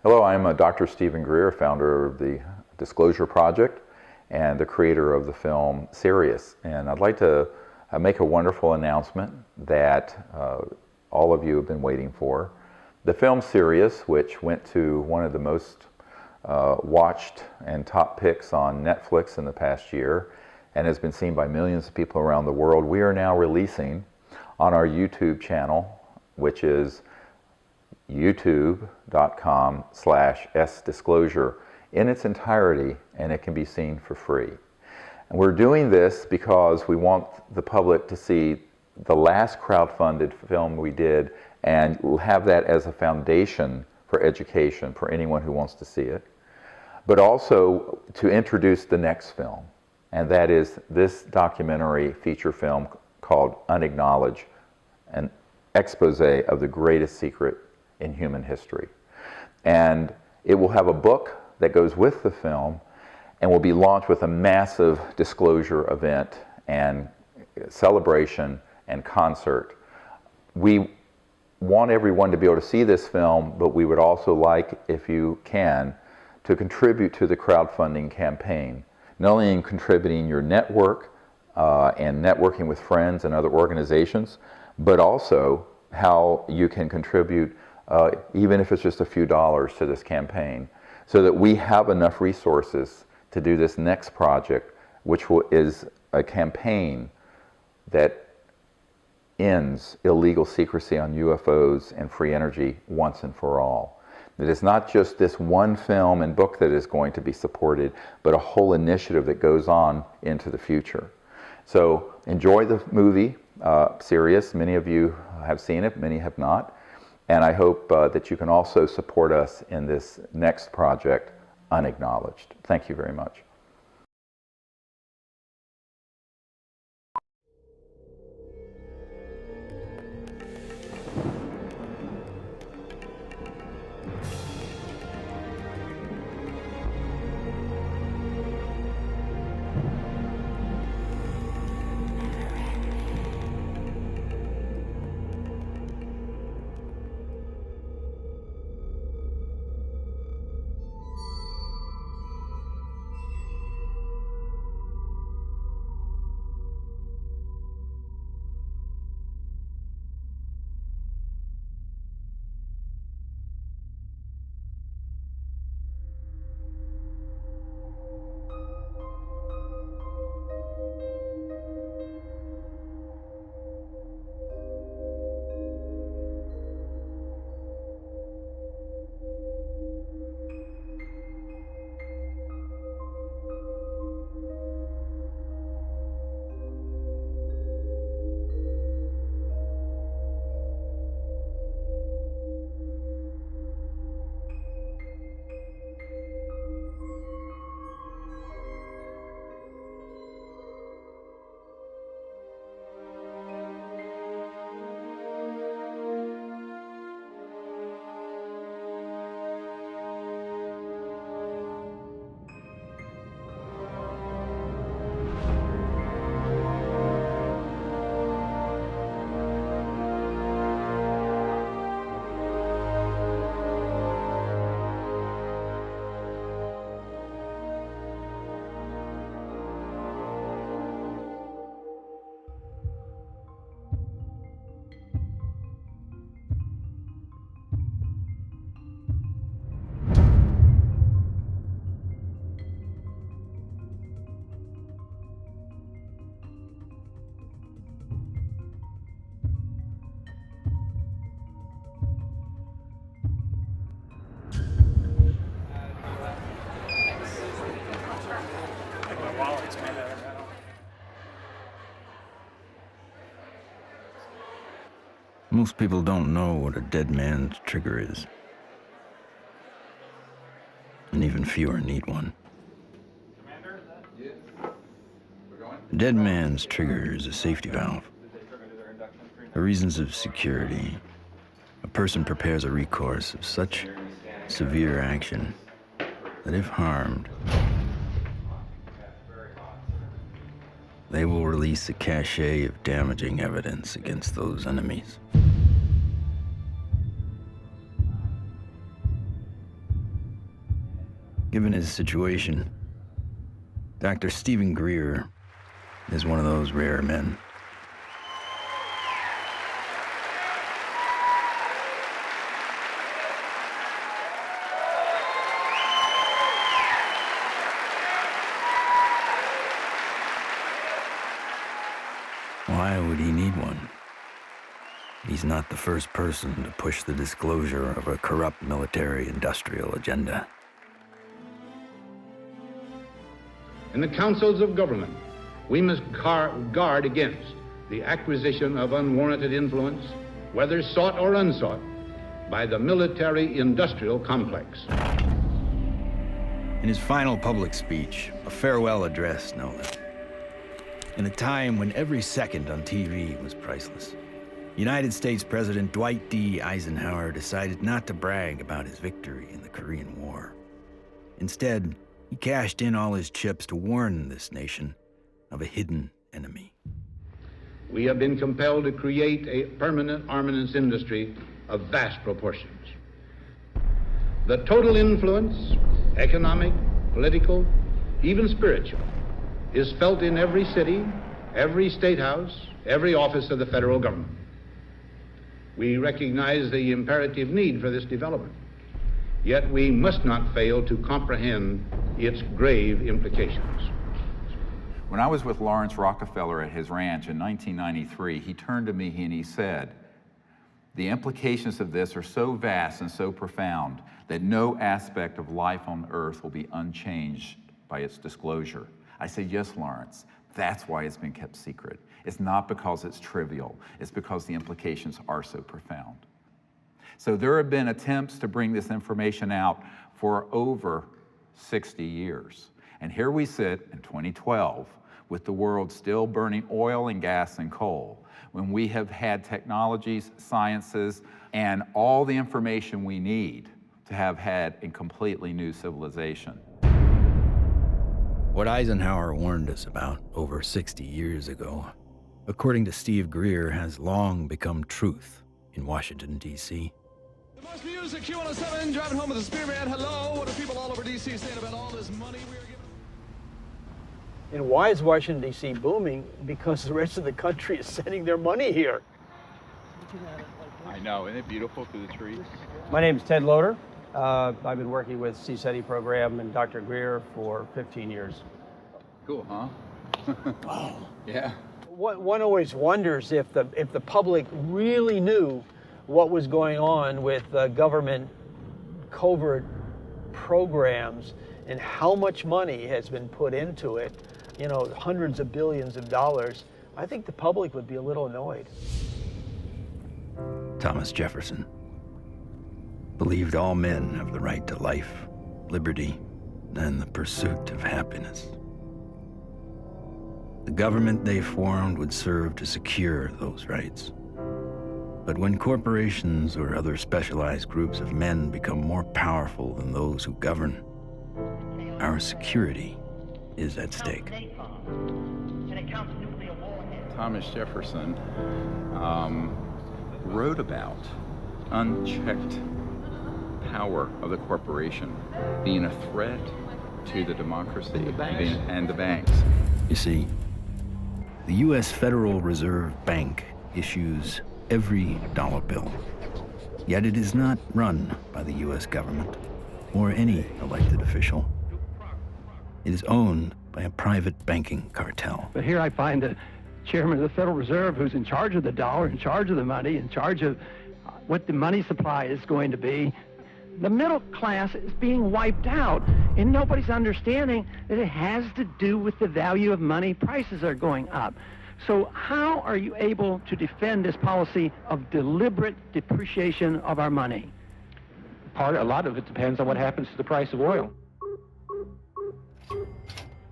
Hello, I'm Dr. Stephen Greer, founder of the Disclosure Project and the creator of the film SIRIUS. And I'd like to make a wonderful announcement that all of you have been waiting for. The film SIRIUS, which went to one of the most watched and top picks on Netflix in the past year and has been seen by millions of people around the world, we are now releasing on our YouTube channel, which is youtube.com/sdisclosure in its entirety, and it can be seen for free. And we're doing this because we want the public to see the last crowdfunded film we did, and we'll have that as a foundation for education for anyone who wants to see it, but also to introduce the next film, and that is this documentary feature film called Unacknowledged, an expose of the greatest secret in human history. And it will have a book that goes with the film and will be launched with a massive disclosure event and celebration and concert. We want everyone to be able to see this film, but we would also like, if you can, to contribute to the crowdfunding campaign. Not only in contributing your network and networking with friends and other organizations, but also how you can contribute even if it's just a few dollars to this campaign, so that we have enough resources to do this next project, which is a campaign that ends illegal secrecy on UFOs and free energy once and for all. It is not just this one film and book that is going to be supported, but a whole initiative that goes on into the future. So enjoy the movie, SIRIUS. Many of you have seen it, many have not. And I hope that you can also support us in this next project, Unacknowledged. Thank you very much. Most people don't know what a dead man's trigger is. And even fewer need one. A dead man's trigger is a safety valve. For reasons of security, a person prepares a recourse of such severe action that if harmed, they will release a cache of damaging evidence against those enemies. Given his situation, Dr. Stephen Greer is one of those rare men. Why would he need one? He's not the first person to push the disclosure of a corrupt military-industrial agenda. In the councils of government, we must guard against the acquisition of unwarranted influence, whether sought or unsought, by the military-industrial complex. In his final public speech, a farewell address, no less, in a time when every second on TV was priceless, United States President Dwight D. Eisenhower decided not to brag about his victory in the Korean War. Instead, he cashed in all his chips to warn this nation of a hidden enemy. We have been compelled to create a permanent armaments industry of vast proportions. The total influence, economic, political, even spiritual, is felt in every city, every state house, every office of the federal government. We recognize the imperative need for this development, yet we must not fail to comprehend its grave implications. When I was with Lawrence Rockefeller at his ranch in 1993, he turned to me and he said, "The implications of this are so vast and so profound that no aspect of life on Earth will be unchanged by its disclosure." I said, "Yes, Lawrence, that's why it's been kept secret. It's not because it's trivial, it's because the implications are so profound." So there have been attempts to bring this information out for over 60 years. And here we sit in 2012 with the world still burning oil and gas and coal, when we have had technologies, sciences, and all the information we need to have had a completely new civilization. What Eisenhower warned us about over 60 years ago, according to Steve Greer, has long become truth in Washington, D.C. The most music, Q107, driving home with the Spearman. Hello, what are people all over D.C. saying about all this money we are giving? And why is Washington, D.C. booming? Because the rest of the country is sending their money here. I know, isn't it beautiful through the trees? My name is Ted Loader. I've been working with CSETI program and Dr. Greer for 15 years. Cool, huh? Oh. Yeah. One always wonders if the public really knew what was going on with government covert programs and how much money has been put into it, you know, hundreds of billions of dollars. I think the public would be a little annoyed. Thomas Jefferson believed all men have the right to life, liberty, and the pursuit of happiness. The government they formed would serve to secure those rights. But when corporations or other specialized groups of men become more powerful than those who govern, our security is at stake. Thomas Jefferson wrote about unchecked power of the corporation being a threat to the democracy and the banks. You see, the U.S. Federal Reserve Bank issues every dollar bill, yet it is not run by the U.S. government or any elected official. It is owned by a private banking cartel. But here I find the chairman of the Federal Reserve, who's in charge of the dollar, in charge of the money, in charge of what the money supply is going to be. The middle class is being wiped out, and nobody's understanding that it has to do with the value of money. Prices are going up. So how are you able to defend this policy of deliberate depreciation of our money? A lot of it depends on what happens to the price of oil.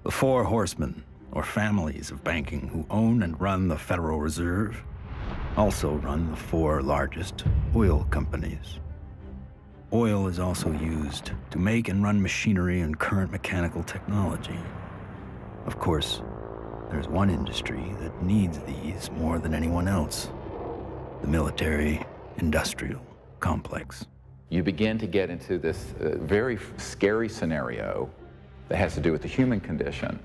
The four horsemen, or families of banking, who own and run the Federal Reserve, also run the four largest oil companies. Oil is also used to make and run machinery and current mechanical technology. Of course, there's one industry that needs these more than anyone else: the military-industrial complex. you begin to get into this very scary scenario that has to do with the human condition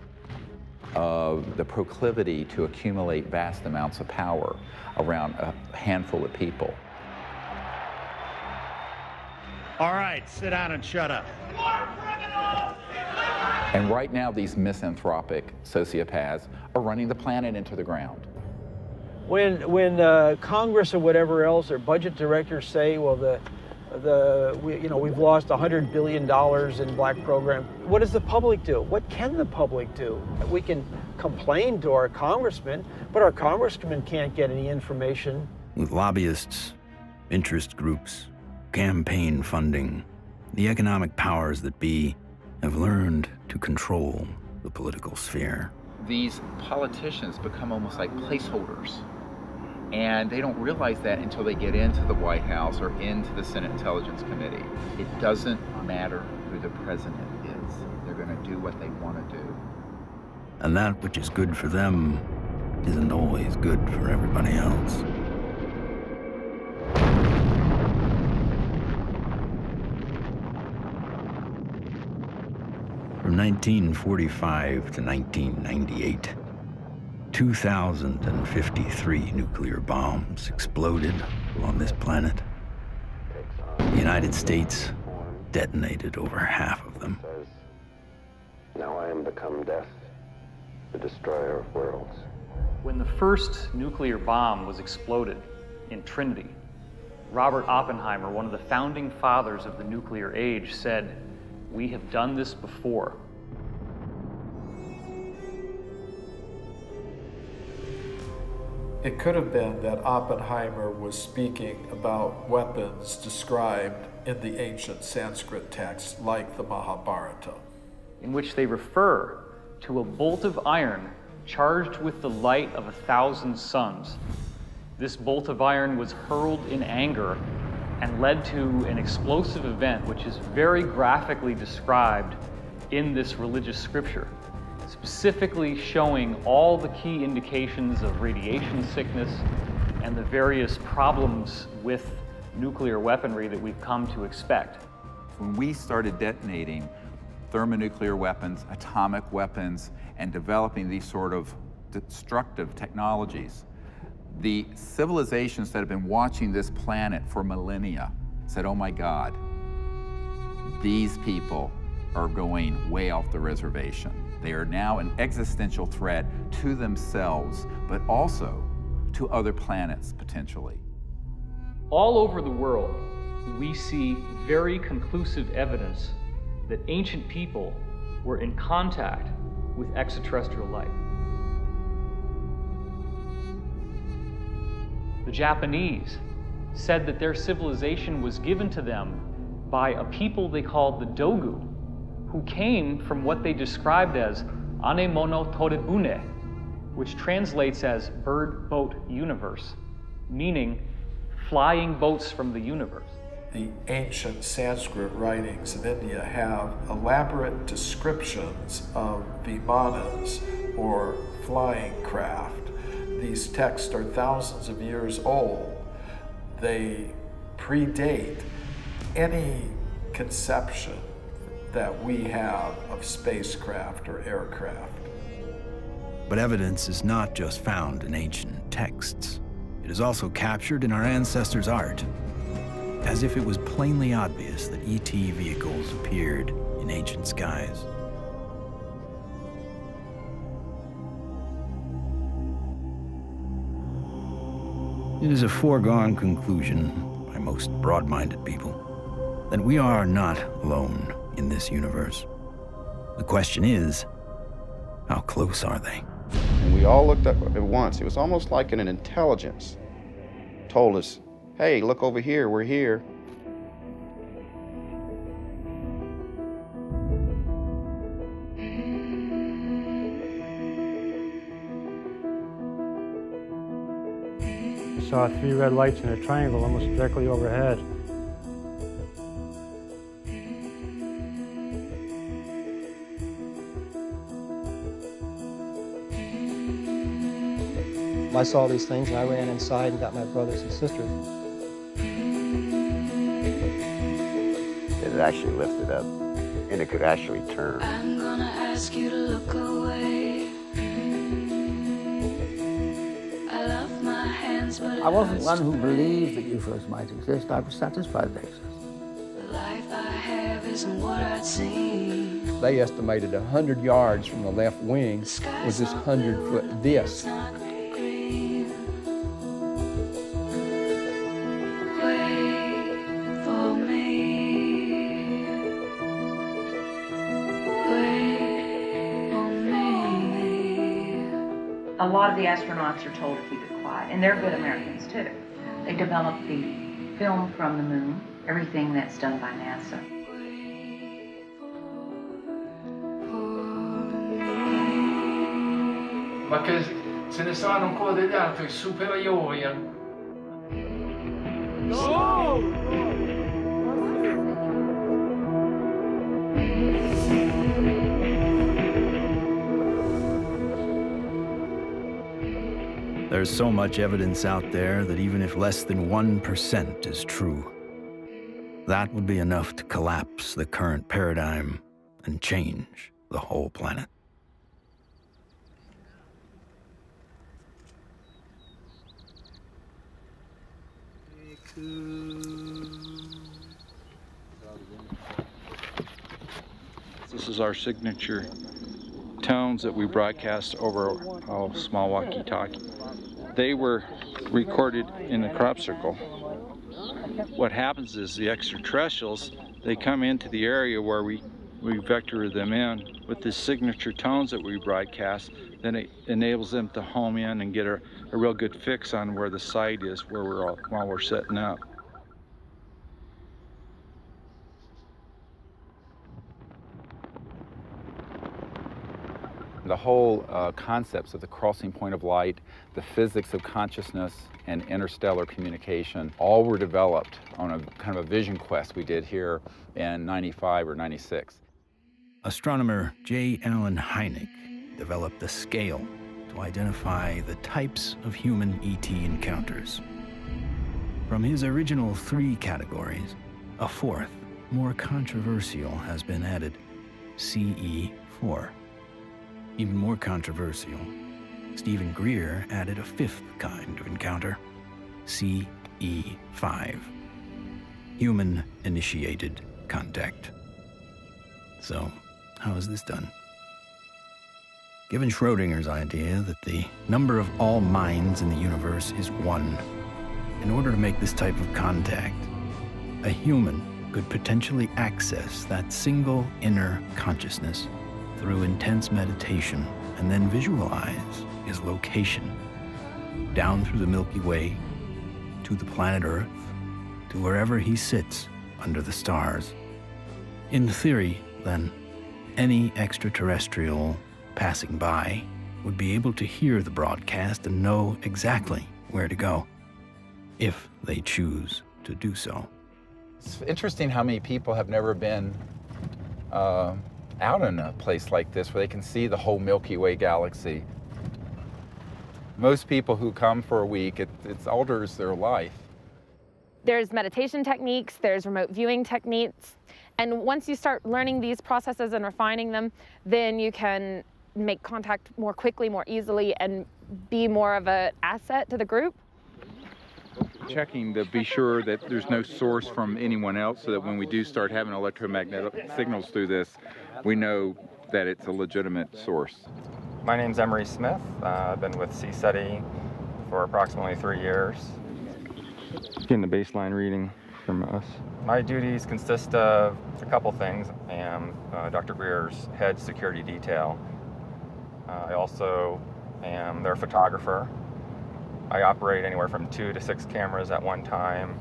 of the proclivity to accumulate vast amounts of power around a handful of people. All right, sit down and shut up. And right now, these misanthropic sociopaths are running the planet into the ground. When Congress or whatever else or budget directors say, well, we've lost $100 billion in black programs, what does the public do? What can the public do? We can complain to our congressmen, but our congressmen can't get any information. With lobbyists, interest groups, campaign funding, the economic powers that be have learned to control the political sphere. These politicians become almost like placeholders. And they don't realize that until they get into the White House or into the Senate Intelligence Committee. It doesn't matter who the president is. They're going to do what they want to do. And that which is good for them isn't always good for everybody else. From 1945 to 1998, 2,053 nuclear bombs exploded on this planet. The United States detonated over half of them. Now I am become death, the destroyer of worlds. When the first nuclear bomb was exploded in Trinity, Robert Oppenheimer, one of the founding fathers of the nuclear age, said, "We have done this before." It could have been that Oppenheimer was speaking about weapons described in the ancient Sanskrit texts like the Mahabharata, in which they refer to a bolt of iron charged with the light of 1,000 suns. This bolt of iron was hurled in anger and led to an explosive event which is very graphically described in this religious scripture, specifically showing all the key indications of radiation sickness and the various problems with nuclear weaponry that we've come to expect. When we started detonating thermonuclear weapons, atomic weapons, and developing these sort of destructive technologies, the civilizations that have been watching this planet for millennia said, oh my God, these people are going way off the reservation. They are now an existential threat to themselves, but also to other planets, potentially. All over the world, we see very conclusive evidence that ancient people were in contact with extraterrestrial life. The Japanese said that their civilization was given to them by a people they called the Dogu, who came from what they described as Anemono Torebune, which translates as bird boat universe, meaning flying boats from the universe. The ancient Sanskrit writings of India have elaborate descriptions of vimanas, or flying craft. These texts are thousands of years old. They predate any conception that we have of spacecraft or aircraft. But evidence is not just found in ancient texts. It is also captured in our ancestors' art, as if it was plainly obvious that ET vehicles appeared in ancient skies. It is a foregone conclusion by most broad-minded people that we are not alone in this universe. The question is, how close are they? And we all looked up at once. It was almost like an intelligence told us, hey, look over here, we're here. I saw 3 red lights in a triangle almost directly overhead. I saw these things and I ran inside and got my brothers and sisters. it actually lifted up, and it could actually turn. I'm gonna ask you to look away. I love my hands, but I wasn't one who believed that UFOs might exist. I was satisfied they exist. the life I have isn't what I'd seen. They estimated 100 yards from the left wing was this 100-foot disc. A lot of the astronauts are told to keep it quiet, and they're good Americans too. They develop the film from the moon, everything that's done by NASA. Ma che se ne saranno ancora degli altri superiori. There's so much evidence out there that even if less than 1% is true, that would be enough to collapse the current paradigm and change the whole planet. This is our signature tones that we broadcast over a small walkie-talkie. They were recorded in a crop circle. What happens is the extraterrestrials, they come into the area where we vector them in with the signature tones that we broadcast. Then it enables them to home in and get a real good fix on where the site is while we're setting up. The whole concepts of the crossing point of light, the physics of consciousness and interstellar communication, all were developed on a kind of a vision quest we did here in 95 or 96. Astronomer J. Allen Hynek developed a scale to identify the types of human ET encounters. From his original 3 categories, a 4th, more controversial, has been added, CE4. Even more controversial, Stephen Greer added a 5th kind of encounter, CE5, human-initiated contact. So, how is this done? Given Schrodinger's idea that the number of all minds in the universe is 1, in order to make this type of contact, a human could potentially access that single inner consciousness through intense meditation and then visualize his location down through the Milky Way to the planet Earth to wherever he sits under the stars. In theory, then, any extraterrestrial passing by would be able to hear the broadcast and know exactly where to go, if they choose to do so. It's interesting how many people have never been out in a place like this where they can see the whole Milky Way galaxy. Most people who come for a week, it alters their life. There's meditation techniques, there's remote viewing techniques, and once you start learning these processes and refining them, then you can make contact more quickly, more easily, and be more of an asset to the group. Checking to be sure that there's no source from anyone else, so that when we do start having electromagnetic signals through this, we know that it's a legitimate source. My name's Emery Smith. I've been with CSETI for approximately 3 years. Getting the baseline reading from us. My duties consist of a couple things. I am Dr. Greer's head security detail. I also am their photographer. I operate anywhere from 2 to 6 cameras at one time.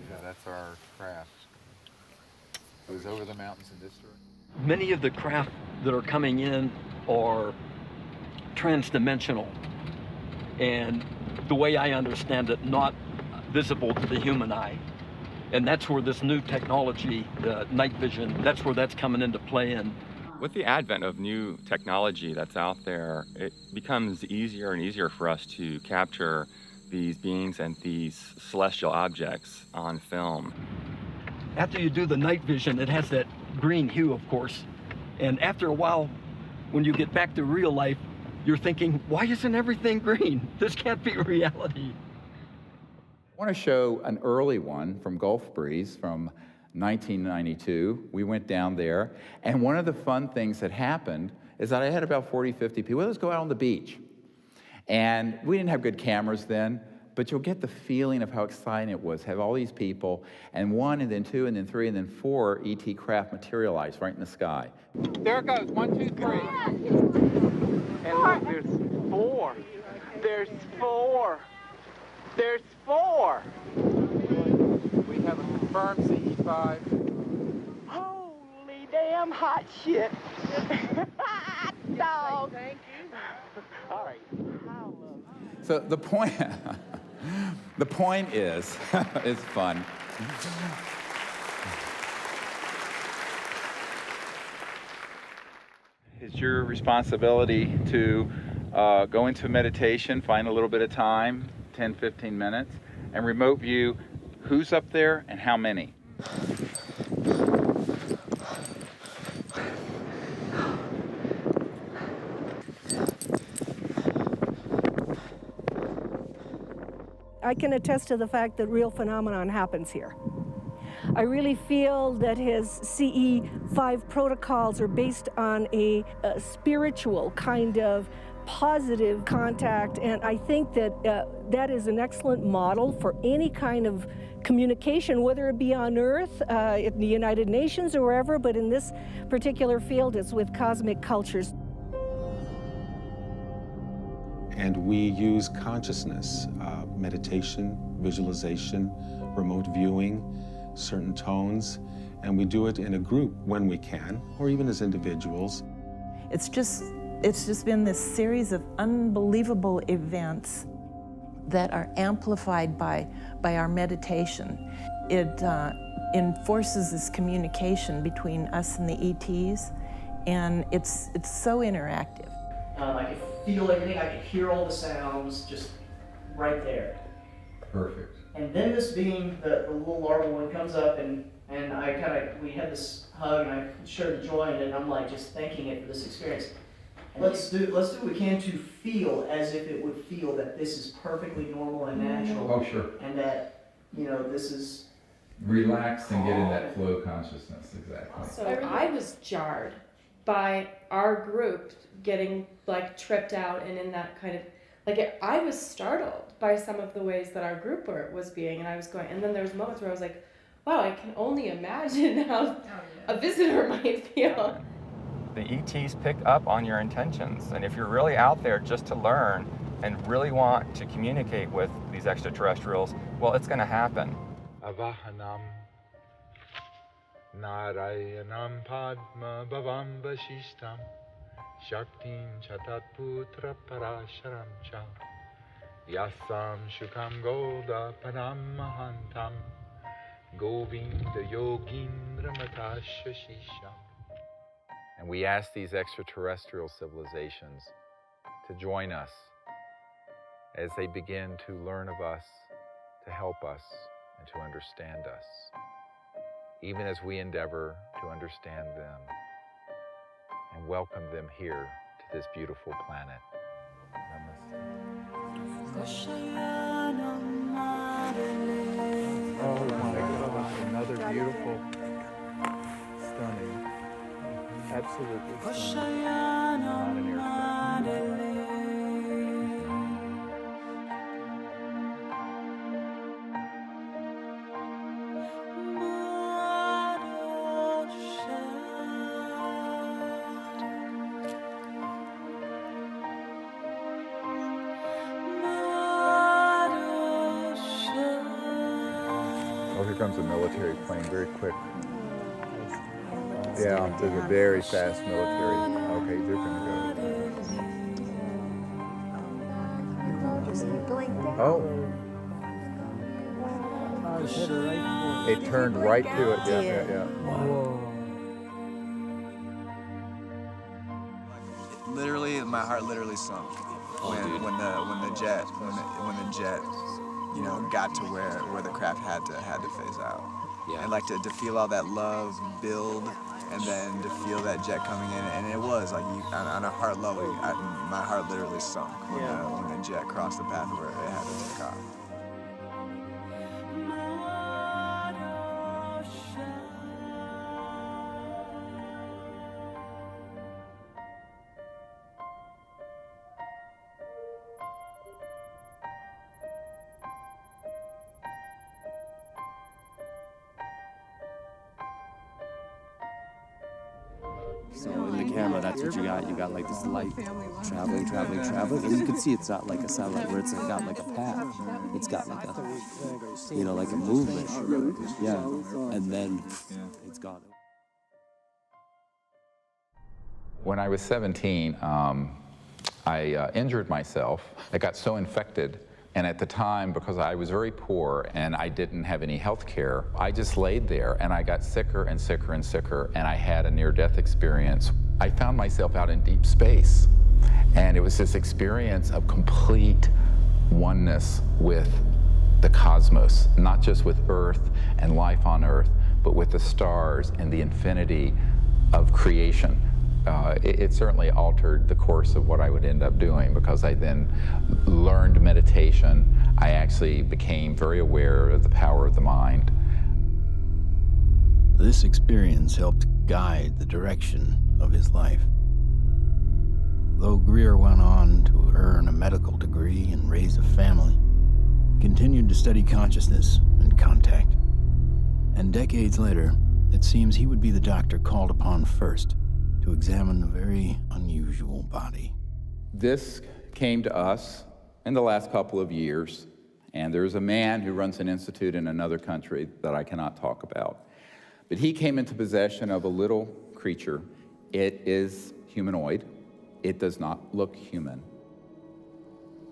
Yeah, that's our craft. It was over the mountains in this direction. Many of the craft that are coming in are transdimensional, and the way I understand it, not visible to the human eye. And that's where this new technology, night vision, that's where that's coming into play in. With the advent of new technology that's out there, it becomes easier and easier for us to capture these beings and these celestial objects on film. after you do the night vision, it has that green hue, of course. And after a while, when you get back to real life, you're thinking, why isn't everything green? This can't be reality. I want to show an early one from Gulf Breeze from 1992. We went down there, and one of the fun things that happened is that I had about 40, 50 people. Let's go out on the beach. And we didn't have good cameras then, but you'll get the feeling of how exciting it was, have all these people, and 1, and then 2, and then 3, and then 4 ET craft materialize right in the sky. There it goes, 1, 2, 3. And look, there's 4. There's 4. There's 4. We have a confirmed CE5. Holy damn hot shit. Dog. Thank you. All right. So the point, the point is, it's fun. It's your responsibility to go into meditation, find a little bit of time, 10, 15 minutes, and remote view who's up there and how many. I can attest to the fact that real phenomenon happens here. I really feel that his CE5 protocols are based on a spiritual kind of positive contact, and I think that that is an excellent model for any kind of communication, whether it be on Earth, in the United Nations or wherever, but in this particular field it's with cosmic cultures. And we use consciousness, meditation, visualization, remote viewing, certain tones, and we do it in a group when we can, or even as individuals. It's just been this series of unbelievable events that are amplified by our meditation. It enforces this communication between us and the ETs, and it's so interactive. I could feel everything, I could hear all the sounds just right there. Perfect. And then this being the little larval one comes up, and we had this hug, and I shared the joy in it, and I'm like just thanking it for this experience. And let's do what we can to feel as if it would feel that this is perfectly normal and natural. Oh, sure. And that, this is... Relax and get in that flow consciousness, exactly. So I was jarred by our group getting tripped out and in that kind of, I was startled by some of the ways that our group was being, and I was going, and then there was moments where I was like, wow, I can only imagine how a visitor might feel. The ETs pick up on your intentions, and if you're really out there just to learn and really want to communicate with these extraterrestrials, well, it's going to happen. Avahanam Narayanam Padma Bhavam Vashishtam Shaktim Chatat Putra Parasharam Cha Yasam Shukam Goda Param Mahantam Govinda Yogindra Matashashisham. And we ask these extraterrestrial civilizations to join us as they begin to learn of us, to help us, and to understand us, even as we endeavor to understand them and welcome them here to this beautiful planet. Oh my gosh, another beautiful, stunning, absolutely stunning. Not an aircraft. Oh, here comes a military plane, very quick. Yeah, there's a very fast military. Okay, they're gonna go. Oh. It turned right to it. Yeah. Whoa. Literally, my heart literally sunk when the jet got to where the craft had to phase out. and like to feel all that love build, and then to feel that jet coming in, and it was like on a heart level, my heart literally sunk when the jet crossed the path where it had to take off. So in the camera, that's what you got. You got like this light traveling, and you can see it's not like a satellite where it's got like a path. It's got like a, you know, like a movement. Yeah, and then it's gone. When I was 17, I injured myself. I got so infected. And at the time, because I was very poor and I didn't have any health care, I just laid there and I got sicker and sicker and sicker, and I had a near-death experience. I found myself out in deep space, and it was this experience of complete oneness with the cosmos, not just with Earth and life on Earth, but with the stars and the infinity of creation. It certainly altered the course of what I would end up doing, because I then learned meditation. I actually became very aware of the power of the mind. This experience helped guide the direction of his life. Though Greer went on to earn a medical degree and raise a family, he continued to study consciousness and contact. And decades later, it seems he would be the doctor called upon first to examine a very unusual body. This came to us in the last couple of years, and there's a man who runs an institute in another country that I cannot talk about. But he came into possession of a little creature. It is humanoid. It does not look human.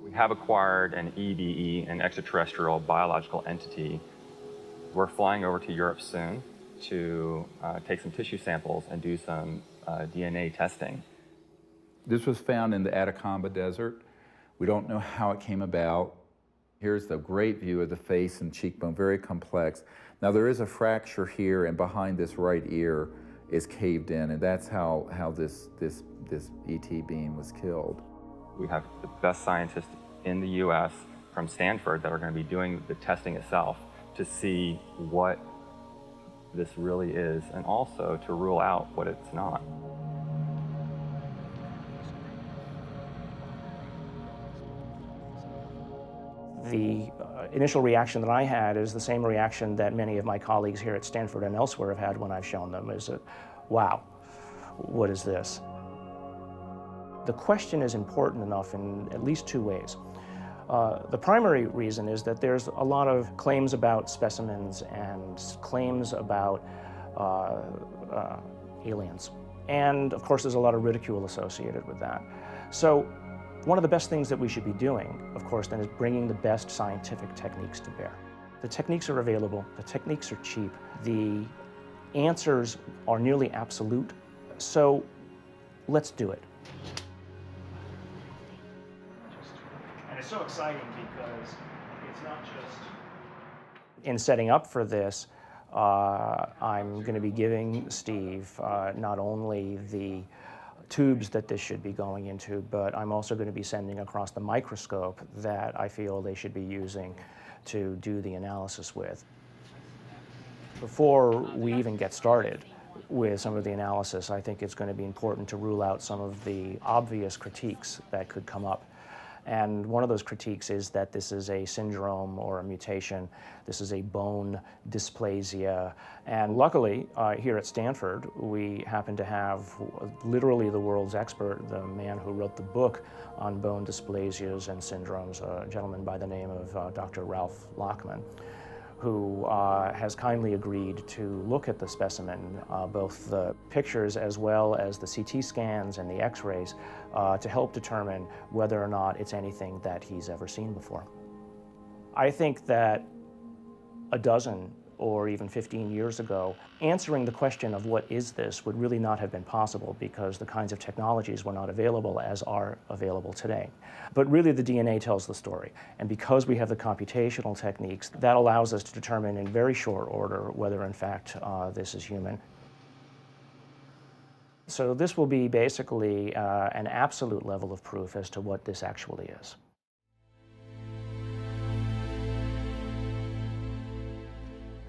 We have acquired an EBE, an extraterrestrial biological entity. We're flying over to Europe soon to take some tissue samples and do some DNA testing. This was found in the Atacama Desert. We don't know how it came about. Here's the great view of the face and cheekbone, very complex. Now there is a fracture here, and behind this right ear is caved in, and that's how this ET being was killed. We have the best scientists in the US from Stanford that are going to be doing the testing itself to see what this really is, and also to rule out what it's not. The initial reaction that I had is the same reaction that many of my colleagues here at Stanford and elsewhere have had when I've shown them, is that, wow, what is this? The question is important enough in at least two ways. The primary reason is that there's a lot of claims about specimens and claims about aliens. And of course, there's a lot of ridicule associated with that. So one of the best things that we should be doing, of course, then is bringing the best scientific techniques to bear. The techniques are available, the techniques are cheap, the answers are nearly absolute, so let's do it. And it's so exciting because it's not just... In setting up for this, I'm going to be giving Steve not only the tubes that this should be going into, but I'm also going to be sending across the microscope that I feel they should be using to do the analysis with. Before we even get started with some of the analysis, I think it's going to be important to rule out some of the obvious critiques that could come up. And one of those critiques is that this is a syndrome or a mutation. This is a bone dysplasia. And luckily, here at Stanford, we happen to have literally the world's expert, the man who wrote the book on bone dysplasias and syndromes, a gentleman by the name of Dr. Ralph Lachman, who has kindly agreed to look at the specimen, both the pictures as well as the CT scans and the x-rays, to help determine whether or not it's anything that he's ever seen before. I think that a dozen or even 15 years ago, answering the question of what is this would really not have been possible because the kinds of technologies were not available as are available today. But really the DNA tells the story. And because we have the computational techniques, that allows us to determine in very short order whether in fact this is human. So this will be basically an absolute level of proof as to what this actually is.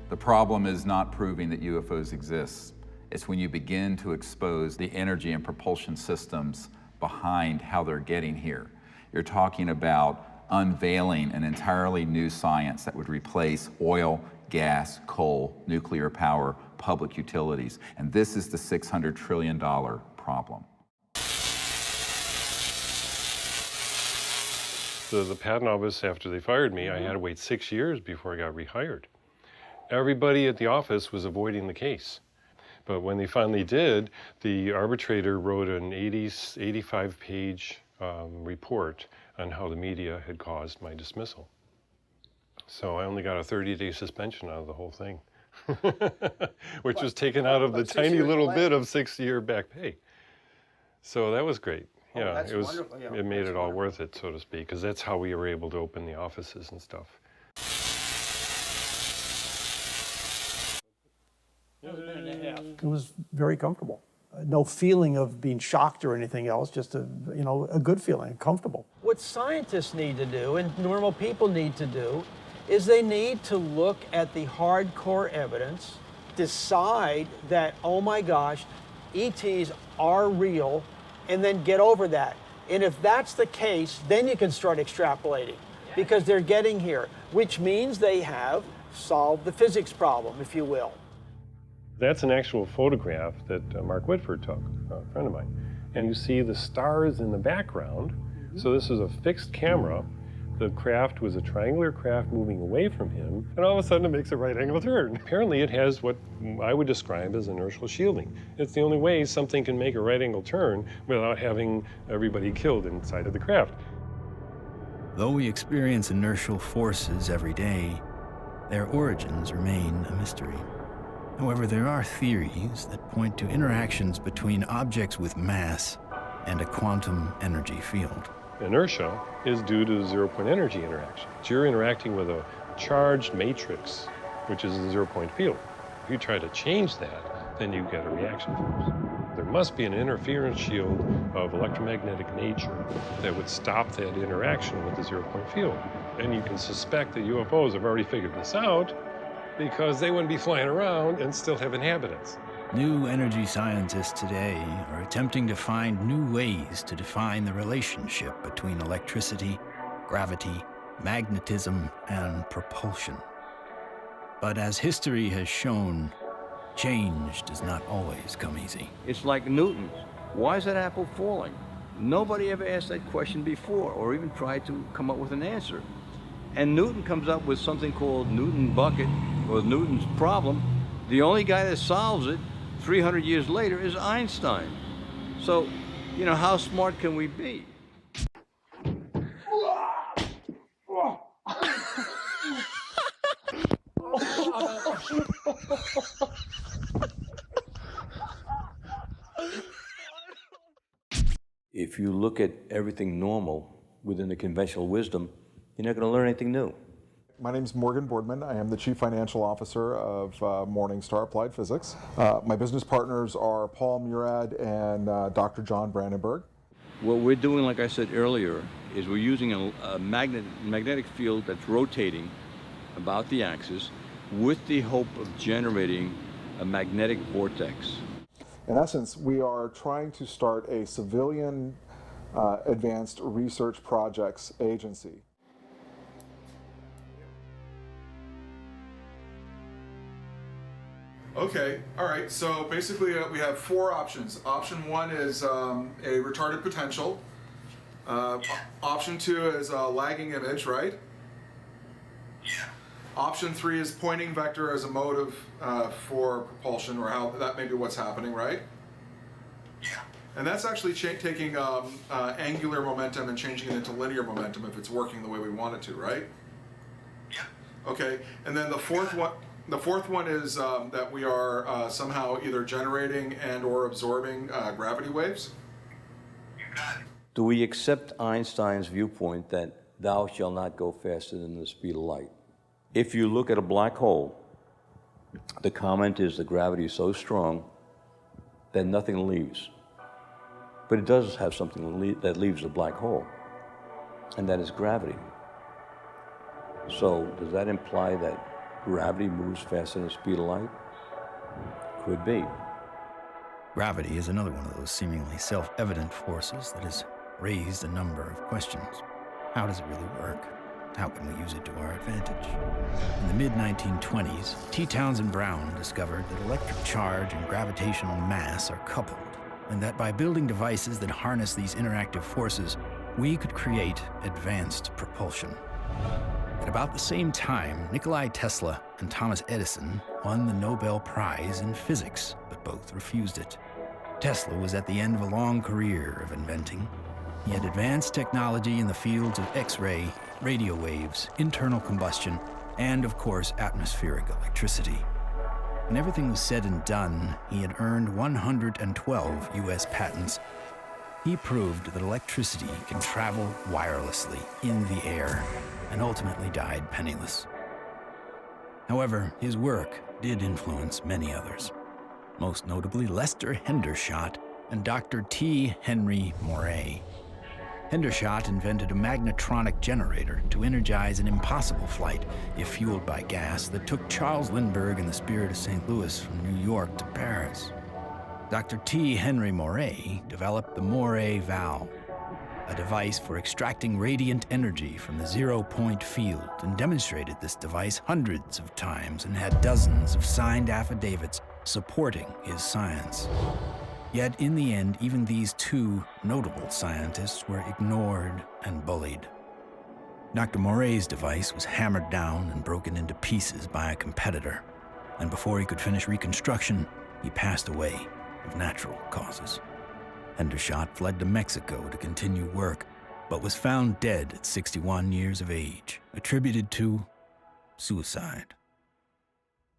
The problem is not proving that UFOs exist. It's when you begin to expose the energy and propulsion systems behind how they're getting here. You're talking about unveiling an entirely new science that would replace oil, gas, coal, nuclear power, public utilities. And this is the $600 trillion problem. So the patent office, after they fired me, I had to wait 6 years before I got rehired. Everybody at the office was avoiding the case. But when they finally did, the arbitrator wrote an 85-page report on how the media had caused my dismissal. So I only got a 30-day suspension out of the whole thing, which was taken out of the tiny little bit of 6-year back pay. So that was great. Yeah, it was. Wonderful. Yeah, it made it all worth it, so to speak, because that's how we were able to open the offices and stuff. It was very comfortable. No feeling of being shocked or anything else, just a good feeling, comfortable. What scientists need to do and normal people need to do is they need to look at the hardcore evidence, decide that, oh my gosh, ETs are real, and then get over that. And if that's the case, then you can start extrapolating because they're getting here, which means they have solved the physics problem, if you will. That's an actual photograph that Mark Whitford took, a friend of mine. And you see the stars in the background. So this is a fixed camera. The craft was a triangular craft moving away from him, and all of a sudden it makes a right angle turn. Apparently it has what I would describe as inertial shielding. It's the only way something can make a right angle turn without having everybody killed inside of the craft. Though we experience inertial forces every day, their origins remain a mystery. However, there are theories that point to interactions between objects with mass and a quantum energy field. Inertia is due to zero-point energy interaction. So you're interacting with a charged matrix, which is a zero-point field. If you try to change that, then you get a reaction force. There must be an interference shield of electromagnetic nature that would stop that interaction with the zero-point field. And you can suspect that UFOs have already figured this out because they wouldn't be flying around and still have inhabitants. New energy scientists today are attempting to find new ways to define the relationship between electricity, gravity, magnetism, and propulsion. But as history has shown, change does not always come easy. It's like Newton. Why is that apple falling? Nobody ever asked that question before or even tried to come up with an answer. And Newton comes up with something called Newton bucket, or Newton's problem. The only guy that solves it 300 years later is Einstein. So, how smart can we be? If you look at everything normal within the conventional wisdom, you're not going to learn anything new. My name is Morgan Boardman. I am the Chief Financial Officer of Morningstar Applied Physics. My business partners are Paul Murad and Dr. John Brandenburg. What we're doing, like I said earlier, is we're using a magnetic field that's rotating about the axis with the hope of generating a magnetic vortex. In essence, we are trying to start a civilian advanced research projects agency. Okay, all right, so basically we have 4 options. Option 1 is a retarded potential. Option 2 is a lagging image, right? Yeah. Option 3 is pointing vector as a motive for propulsion, or how that may be what's happening, right? Yeah. And that's actually taking angular momentum and changing it into linear momentum if it's working the way we want it to, right? Yeah. Okay, and then the fourth one. The fourth one is that we are somehow either generating and or absorbing gravity waves. Do we accept Einstein's viewpoint that thou shalt not go faster than the speed of light? If you look at a black hole, the comment is the gravity is so strong that nothing leaves. But it does have something that leaves the black hole, and that is gravity. So does that imply that gravity moves faster than the speed of light? Could be. Gravity is another one of those seemingly self-evident forces that has raised a number of questions. How does it really work? How can we use it to our advantage? In the mid-1920s, T. Townsend Brown discovered that electric charge and gravitational mass are coupled, and that by building devices that harness these interactive forces, we could create advanced propulsion. At about the same time, Nikola Tesla and Thomas Edison won the Nobel Prize in physics, but both refused it. Tesla was at the end of a long career of inventing. He had advanced technology in the fields of X-ray, radio waves, internal combustion, and, of course, atmospheric electricity. When everything was said and done, he had earned 112 U.S. patents. He proved that electricity can travel wirelessly in the air, and ultimately died penniless. However, his work did influence many others, most notably Lester Hendershot and Dr. T. Henry Moray. Hendershot invented a magnetronic generator to energize an impossible flight, if fueled by gas, that took Charles Lindbergh and the Spirit of St. Louis from New York to Paris. Dr. T. Henry Moray developed the Moray valve, a device for extracting radiant energy from the zero-point field, and demonstrated this device hundreds of times and had dozens of signed affidavits supporting his science. Yet in the end, even these two notable scientists were ignored and bullied. Dr. Moray's device was hammered down and broken into pieces by a competitor, and before he could finish reconstruction, he passed away of natural causes. Hendershot fled to Mexico to continue work, but was found dead at 61 years of age, attributed to suicide.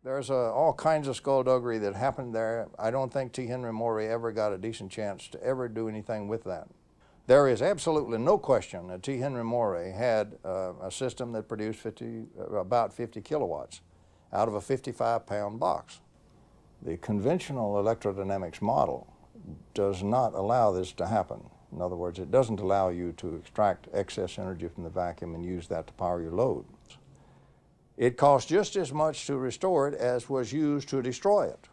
There's all kinds of skullduggery that happened there. I don't think T. Henry Moray ever got a decent chance to ever do anything with that. There is absolutely no question that T. Henry Moray had a system that produced about 50 kilowatts out of a 55-pound box. The conventional electrodynamics model does not allow this to happen. In other words, it doesn't allow you to extract excess energy from the vacuum and use that to power your load. It costs just as much to restore it as was used to destroy it.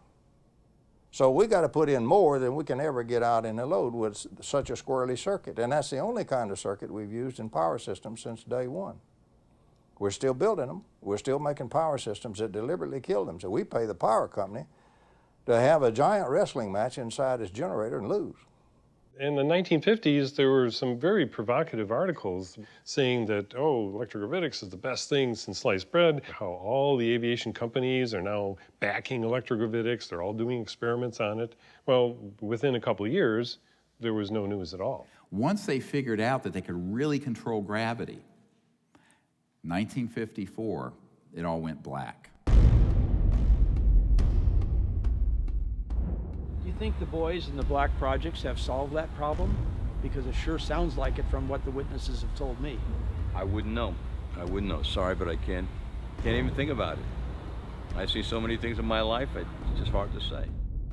So we got to put in more than we can ever get out in a load with such a squirrely circuit. And that's the only kind of circuit we've used in power systems since day one. We're still building them. We're still making power systems that deliberately kill them. So we pay the power company to have a giant wrestling match inside his generator and lose. In the 1950s, there were some very provocative articles saying that, oh, electrogravitics is the best thing since sliced bread, how all the aviation companies are now backing electrogravitics, they're all doing experiments on it. Well, within a couple of years, there was no news at all. Once they figured out that they could really control gravity, 1954, it all went black. Do you think the boys in the black projects have solved that problem? Because it sure sounds like it from what the witnesses have told me. I wouldn't know. I wouldn't know. Sorry, but I can't even think about it. I've seen so many things in my life, it's just hard to say.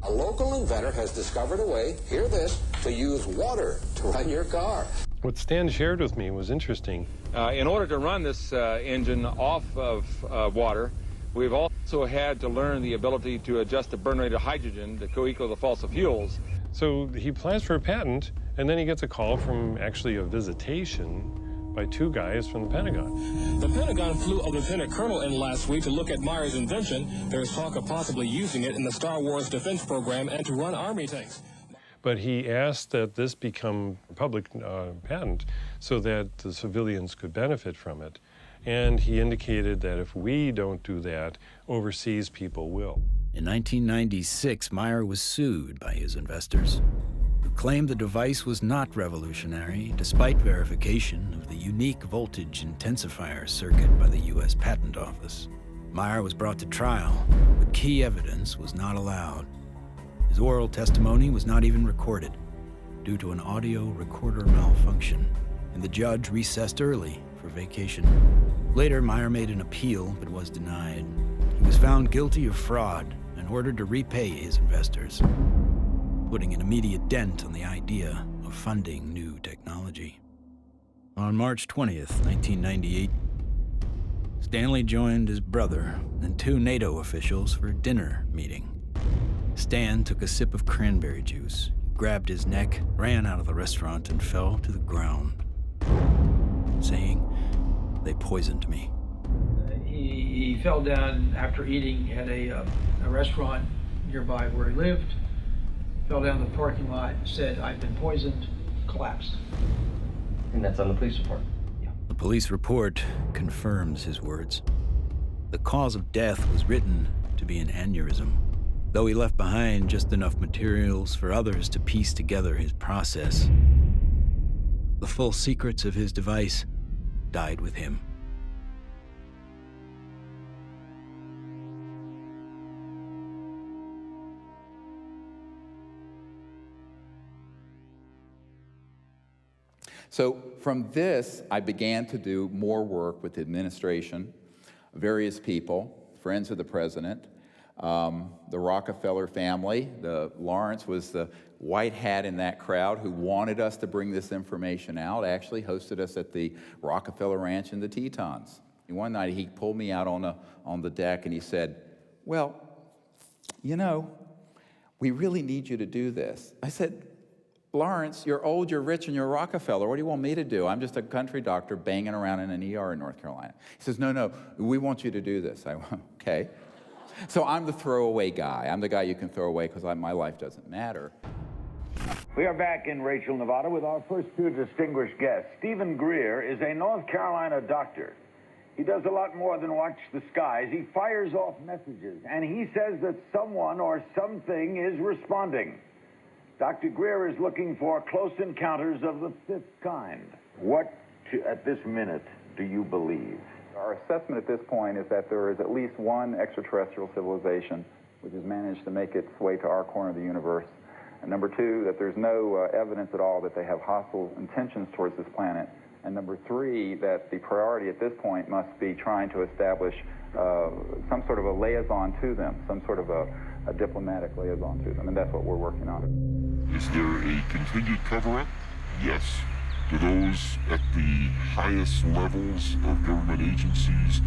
A local inventor has discovered a way, hear this, to use water to run your car. What Stan shared with me was interesting. In order to run this engine off of water, we've also had to learn the ability to adjust the burn rate of hydrogen to co-equal the fossil fuels. So he applies for a patent, and then he gets a call from actually a visitation by two guys from the Pentagon. The Pentagon flew a lieutenant colonel in last week to look at Meyer's invention. There's talk of possibly using it in the Star Wars defense program and to run Army tanks. But he asked that this become a public patent so that the civilians could benefit from it. And he indicated that if we don't do that, overseas people will. In 1996, Meyer was sued by his investors, who claimed the device was not revolutionary, despite verification of the unique voltage intensifier circuit by the U.S. Patent Office. Meyer was brought to trial, but key evidence was not allowed. His oral testimony was not even recorded due to an audio recorder malfunction, and the judge recessed early for vacation. Later, Meyer made an appeal but was denied. He was found guilty of fraud and ordered to repay his investors, putting an immediate dent on the idea of funding new technology. On March 20th, 1998, Stanley joined his brother and 2 NATO officials for a dinner meeting. Stan took a sip of cranberry juice, grabbed his neck, ran out of the restaurant, and fell to the ground, saying, "They poisoned me." He fell down after eating at a restaurant nearby where he lived, fell down the parking lot, said, "I've been poisoned," collapsed. And that's on the police report? The police report confirms his words. The cause of death was written to be an aneurysm, though he left behind just enough materials for others to piece together his process. The full secrets of his device died with him. So from this, I began to do more work with the administration, various people, friends of the president, the Rockefeller family. Lawrence was the white hat in that crowd who wanted us to bring this information out, actually hosted us at the Rockefeller Ranch in the Tetons. And one night he pulled me out on the deck and he said, "Well, you know, we really need you to do this." I said, "Lawrence, you're old, you're rich, and you're Rockefeller. What do you want me to do? I'm just a country doctor banging around in an ER in North Carolina." He says, "No, we want you to do this." I went, "Okay." So I'm the throwaway guy. I'm the guy you can throw away because my life doesn't matter. We are back in Rachel, Nevada with our first 2 distinguished guests. Stephen Greer is a North Carolina doctor. He does a lot more than watch the skies. He fires off messages, and he says that someone or something is responding. Dr. Greer is looking for close encounters of the 5th kind. What, at this minute, do you believe? Our assessment at this point is that there is at least one extraterrestrial civilization which has managed to make its way to our corner of the universe. And number 2, that there's no evidence at all that they have hostile intentions towards this planet. And number 3, that the priority at this point must be trying to establish some sort of a liaison to them, some sort of a diplomatic liaison to them, and that's what we're working on. Is there a continued cover-up? Yes. Do those at the highest levels of government agencies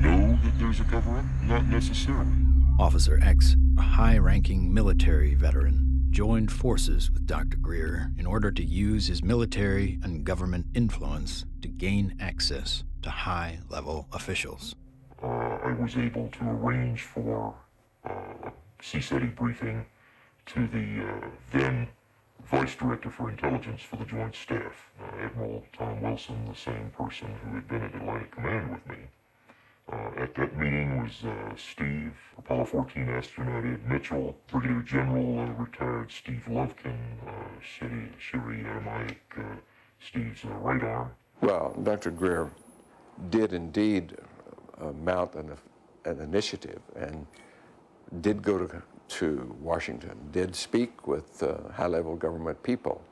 know that there's a cover-up? Not necessarily. Officer X, a high-ranking military veteran, joined forces with Dr. Greer in order to use his military and government influence to gain access to high-level officials. I was able to arrange for a CSETI briefing to the then Vice Director for Intelligence for the Joint Staff, Admiral Tom Wilson, the same person who had been at Atlantic Command with me. At that meeting was Steve, Apollo 14 astronaut Ed Mitchell, Brigadier General retired Steve Lovkin, Siri Automatic, Steve's right arm. Well, Dr. Greer did indeed mount an initiative and did go to Washington, did speak with high-level government people.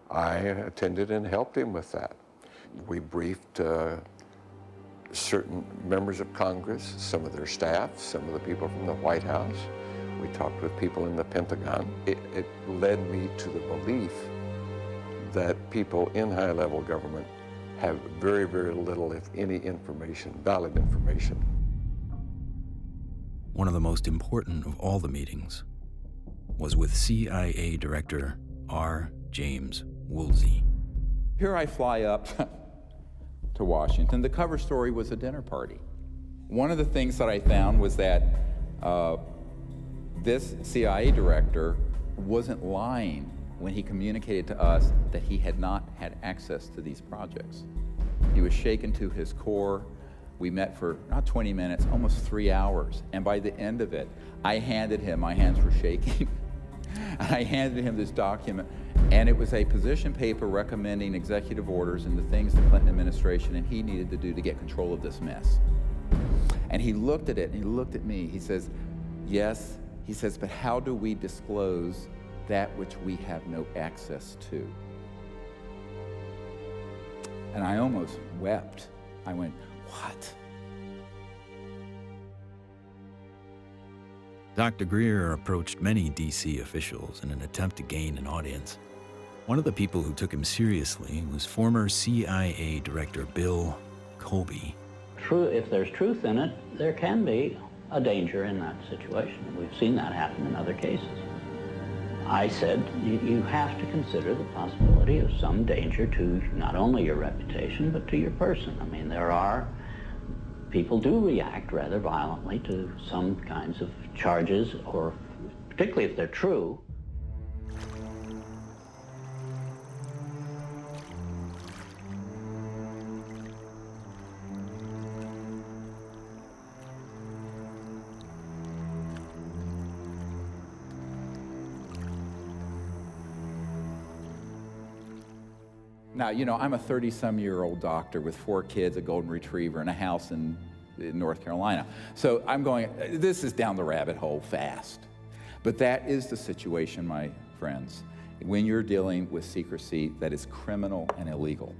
I attended and helped him with that. We briefed certain members of Congress, some of their staff, some of the people from the White House. We talked with people in the Pentagon. It led me to the belief that people in high-level government have very, very little, if any, information, valid information. One of the most important of all the meetings was with CIA Director R. James Woolsey. Here I fly up to Washington. The cover story was a dinner party. One of the things that I found was that this CIA director wasn't lying when he communicated to us that he had not had access to these projects. He was shaken to his core. We met for not 20 minutes, almost 3 hours. And by the end of it, I handed him, my hands were shaking, I handed him this document, and it was a position paper recommending executive orders and the things the Clinton administration and he needed to do to get control of this mess. And he looked at it, and he looked at me. He says, yes, he says, but how do we disclose that which we have no access to? And I almost wept. I went, what? Dr. Greer approached many D.C. officials in an attempt to gain an audience. One of the people who took him seriously was former CIA Director Bill Colby. If there's truth in it, there can be a danger in that situation. We've seen that happen in other cases. I said, you have to consider the possibility of some danger to not only your reputation, but to your person. I mean, people do react rather violently to some kinds of charges, or particularly if they're true. Now, you know, I'm a 30-some-year-old doctor with 4 kids, a golden retriever, and a house in North Carolina. So I'm going, this is down the rabbit hole fast. But that is the situation, my friends, when you're dealing with secrecy that is criminal and illegal.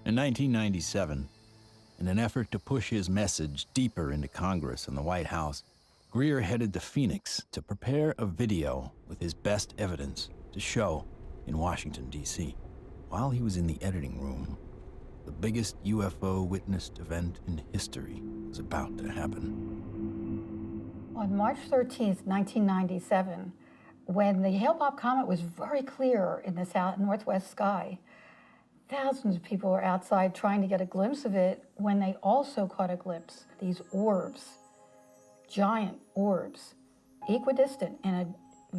In 1997, in an effort to push his message deeper into Congress and the White House, Greer headed to Phoenix to prepare a video with his best evidence to show in Washington, D.C. While he was in the editing room, the biggest UFO witnessed event in history was about to happen. On March 13th, 1997, when the Hale-Bopp comet was very clear in the northwest sky, thousands of people were outside trying to get a glimpse of it when they also caught a glimpse. These orbs, giant orbs, equidistant in a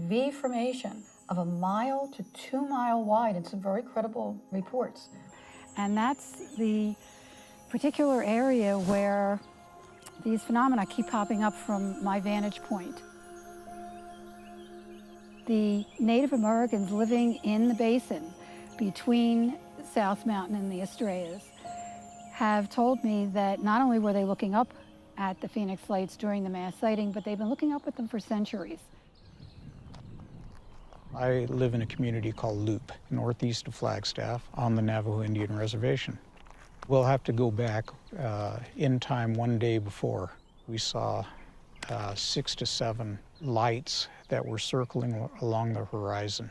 V formation of 1 mile to 2 mile wide in some very credible reports. And that's the particular area where these phenomena keep popping up from my vantage point. The Native Americans living in the basin between South Mountain and the Estrellas have told me that not only were they looking up at the Phoenix Lights during the mass sighting, but they've been looking up at them for centuries. I live in a community called Loop, northeast of Flagstaff, on the Navajo Indian Reservation. We'll have to go back in time one day before. We saw 6 to 7 lights that were circling along the horizon.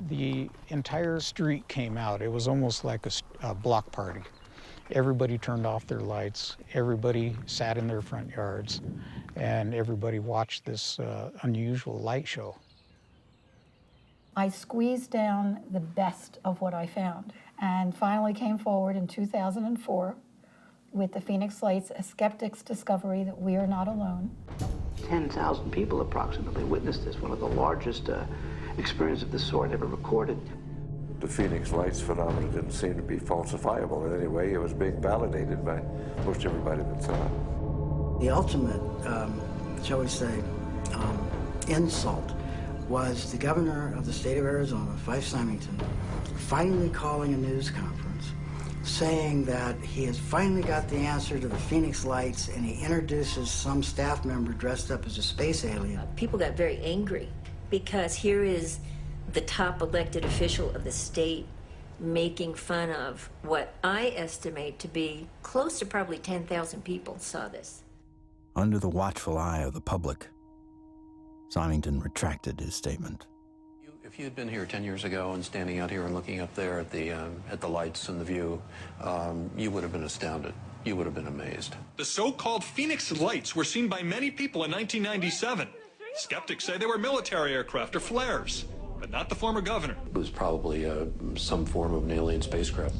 The entire street came out. It was almost like a block party. Everybody turned off their lights, everybody sat in their front yards, and everybody watched this unusual light show. I squeezed down the best of what I found and finally came forward in 2004 with the Phoenix Lights, a skeptic's discovery that we are not alone. 10,000 people approximately witnessed this, one of the largest experiences of this sort ever recorded. The Phoenix Lights phenomenon didn't seem to be falsifiable in any way. It was being validated by most everybody that saw it. The ultimate, shall we say, insult was the governor of the state of Arizona, Fife Symington, finally calling a news conference saying that he has finally got the answer to the Phoenix Lights, and he introduces some staff member dressed up as a space alien. People got very angry because here is the top elected official of the state making fun of what I estimate to be close to probably 10,000 people saw this. Under the watchful eye of the public, Symington retracted his statement. If you had been here 10 years ago and standing out here and looking up there at the lights and the view, you would have been astounded. You would have been amazed. The so-called Phoenix Lights were seen by many people in 1997. Skeptics say they were military aircraft or flares, but not the former governor. It was probably some form of an alien spacecraft.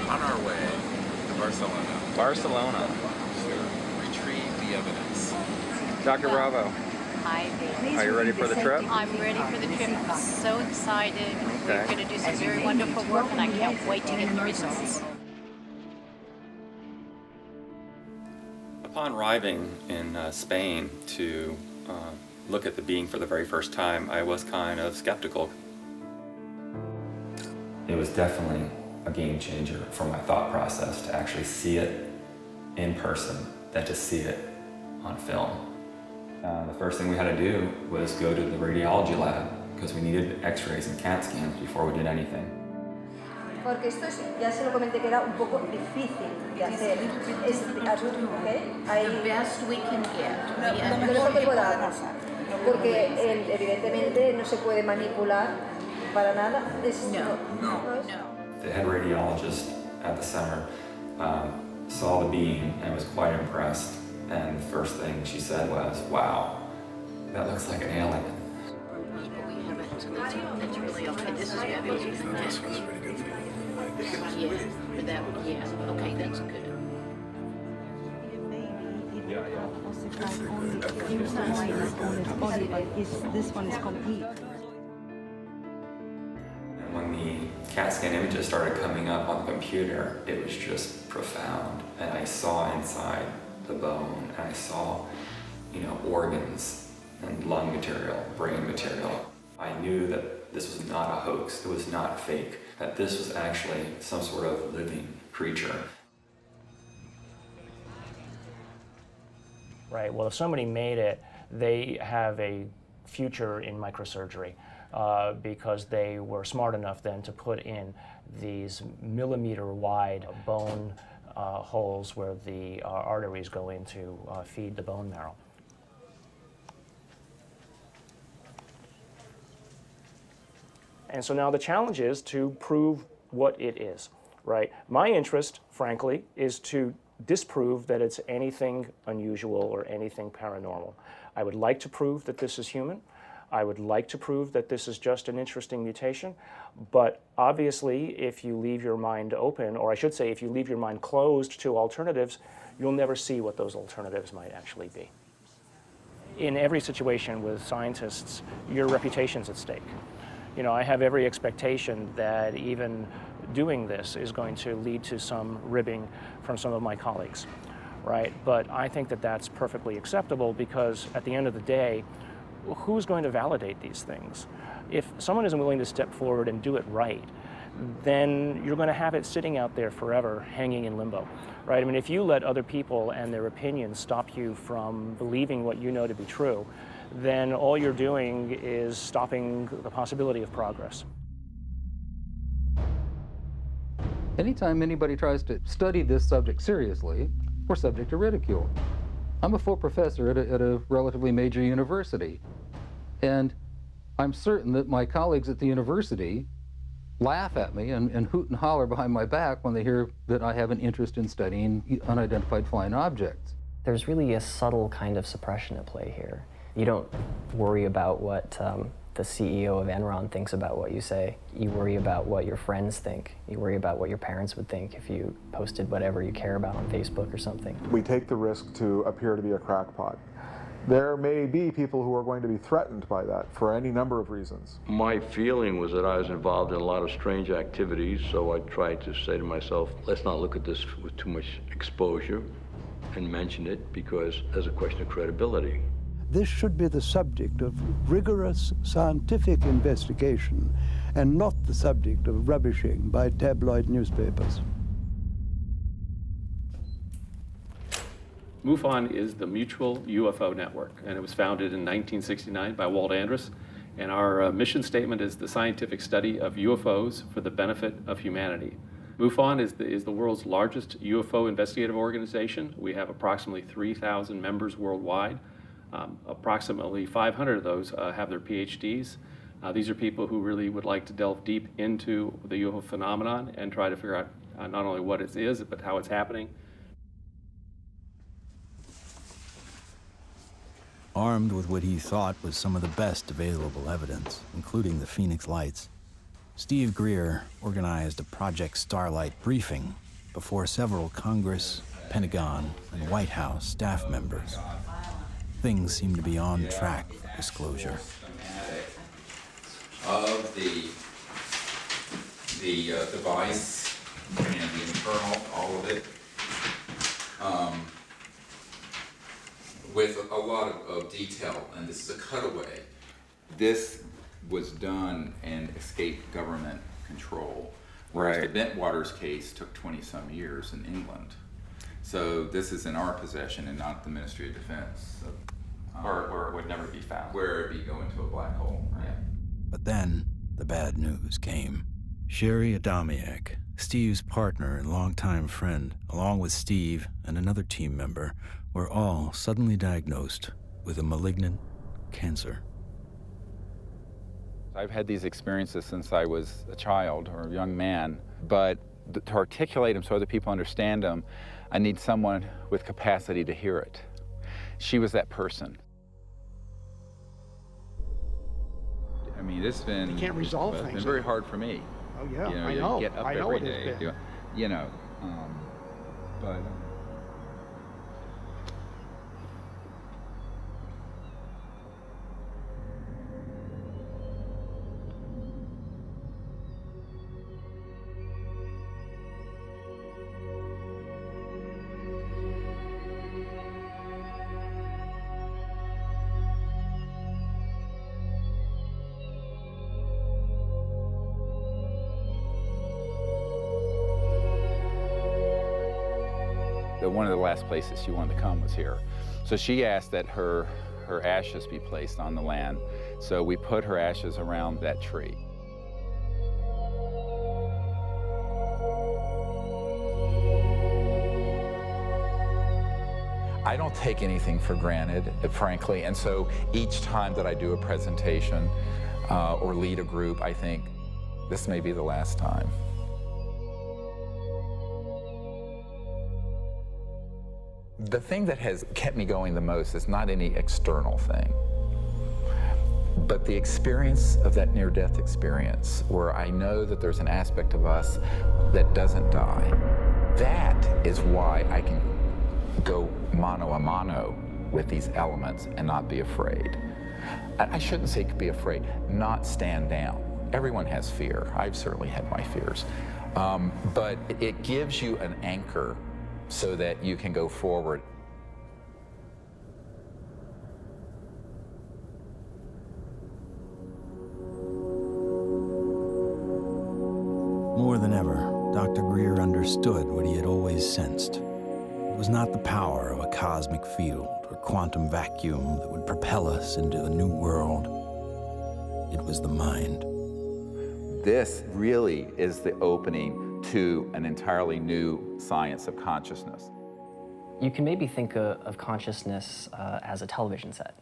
On our way to Barcelona. Barcelona. To retrieve the evidence. Dr. Bravo. Hi, baby. Are you ready for the trip? I'm ready for the trip. I'm so excited. We're going to do some very wonderful work, and I can't wait to get the results. Upon Upon arriving in Spain to look at the being for the very first time, I was kind of skeptical. It was definitely a game changer for my thought process to actually see it in person than to see it on film. The first thing we had to do was go to the radiology lab because we needed x-rays and CAT scans before we did anything. Porque esto es, ya se lo comenté que era un poco difícil de hacer. Es, ¿okay? The best we can get. Lo mejor que pueda pasar. Porque evidentemente no se puede manipular para nada. No. The head radiologist at the center saw the beam and was quite impressed. And the first thing she said was, "Wow, that looks like an alien." That's really okay. This is fabulous. This was pretty good for you. Yeah. Okay, that's good. This one is complete. When the CAT scan images started coming up on the computer, it was just profound. And I saw inside the bone, and I saw, organs and lung material, brain material. I knew that this was not a hoax, it was not fake, that this was actually some sort of living creature. Right, well, if somebody made it, they have a future in microsurgery because they were smart enough then to put in these millimeter-wide bone holes where the arteries go in to feed the bone marrow. And so now the challenge is to prove what it is, right? My interest, frankly, is to disprove that it's anything unusual or anything paranormal. I would like to prove that this is human. I would like to prove that this is just an interesting mutation. But obviously, if you leave your mind open, or I should say, if you leave your mind closed to alternatives, you'll never see what those alternatives might actually be. In every situation with scientists, your reputation's at stake. I have every expectation that even doing this is going to lead to some ribbing from some of my colleagues, right? But I think that that's perfectly acceptable because at the end of the day, who's going to validate these things? If someone isn't willing to step forward and do it right, then you're going to have it sitting out there forever, hanging in limbo, right? I mean, if you let other people and their opinions stop you from believing what you know to be true, then all you're doing is stopping the possibility of progress. Anytime anybody tries to study this subject seriously, we're subject to ridicule. I'm a full professor at a relatively major university, and I'm certain that my colleagues at the university laugh at me and hoot and holler behind my back when they hear that I have an interest in studying unidentified flying objects. There's really a subtle kind of suppression at play here. You don't worry about what the CEO of Enron thinks about what you say. You worry about what your friends think. You worry about what your parents would think if you posted whatever you care about on Facebook or something. We take the risk to appear to be a crackpot. There may be people who are going to be threatened by that for any number of reasons. My feeling was that I was involved in a lot of strange activities, so I tried to say to myself, let's not look at this with too much exposure and mention it because there's a question of credibility. This should be the subject of rigorous scientific investigation and not the subject of rubbishing by tabloid newspapers. MUFON is the Mutual UFO Network, and it was founded in 1969 by Walt Andrus. And our mission statement is the scientific study of UFOs for the benefit of humanity. MUFON is the world's largest UFO investigative organization. We have approximately 3,000 members worldwide. Approximately 500 of those have their PhDs. These are people who really would like to delve deep into the UFO phenomenon and try to figure out not only what it is, but how it's happening. Armed with what he thought was some of the best available evidence, including the Phoenix Lights, Steve Greer organized a Project Starlight briefing before several Congress, Pentagon, and White House staff members. Things seem to be on track for disclosure. Of the device and the internal, all of it. with a lot of detail, and this is a cutaway. This was done and escaped government control, whereas the Bentwaters case took 20-some years in England. So this is in our possession and not the Ministry of Defense. So, where it would never be found. Where it would go into a black hole. Right? Yeah. But then the bad news came. Sherry Adamiak, Steve's partner and longtime friend, along with Steve and another team member, were all suddenly diagnosed with a malignant cancer. I've had these experiences since I was a child or a young man, but to articulate them so other people understand them, I need someone with capacity to hear it. She was that person. I mean, it's been, you can't resolve things. It's been very hard for me. Oh yeah, you know, I know. You get up I know every it has day, been. you know, but. One of the last places she wanted to come was here. So she asked that her ashes be placed on the land. So we put her ashes around that tree. I don't take anything for granted, frankly, and so each time that I do a presentation or lead a group, I think, this may be the last time. The thing that has kept me going the most is not any external thing, but the experience of that near-death experience where I know that there's an aspect of us that doesn't die. That is why I can go mano a mano with these elements and not be afraid. I shouldn't say be afraid, not stand down. Everyone has fear. I've certainly had my fears. But it gives you an anchor so that you can go forward. More than ever, Dr. Greer understood what he had always sensed. It was not the power of a cosmic field or quantum vacuum that would propel us into a new world. It was the mind. This really is the opening to an entirely new science of consciousness. You can maybe think of consciousness as a television set.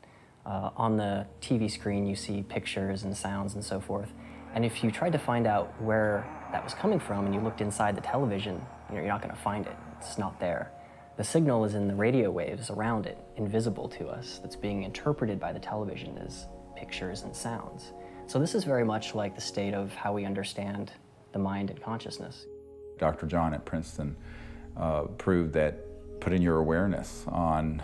On the TV screen, you see pictures and sounds and so forth. And if you tried to find out where that was coming from and you looked inside the television, you're not going to find it. It's not there. The signal is in the radio waves around it, invisible to us, that's being interpreted by the television as pictures and sounds. So this is very much like the state of how we understand the mind and consciousness. Dr. John at Princeton proved that putting your awareness on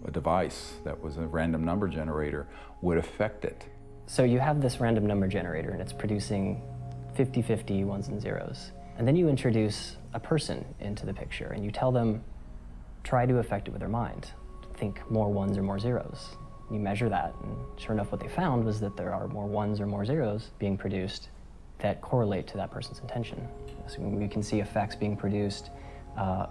a device that was a random number generator would affect it. So you have this random number generator and it's producing 50-50 ones and zeros. And then you introduce a person into the picture and you tell them, try to affect it with their mind. Think more ones or more zeros. You measure that, and sure enough, what they found was that there are more ones or more zeros being produced that correlate to that person's intention. So we can see effects being produced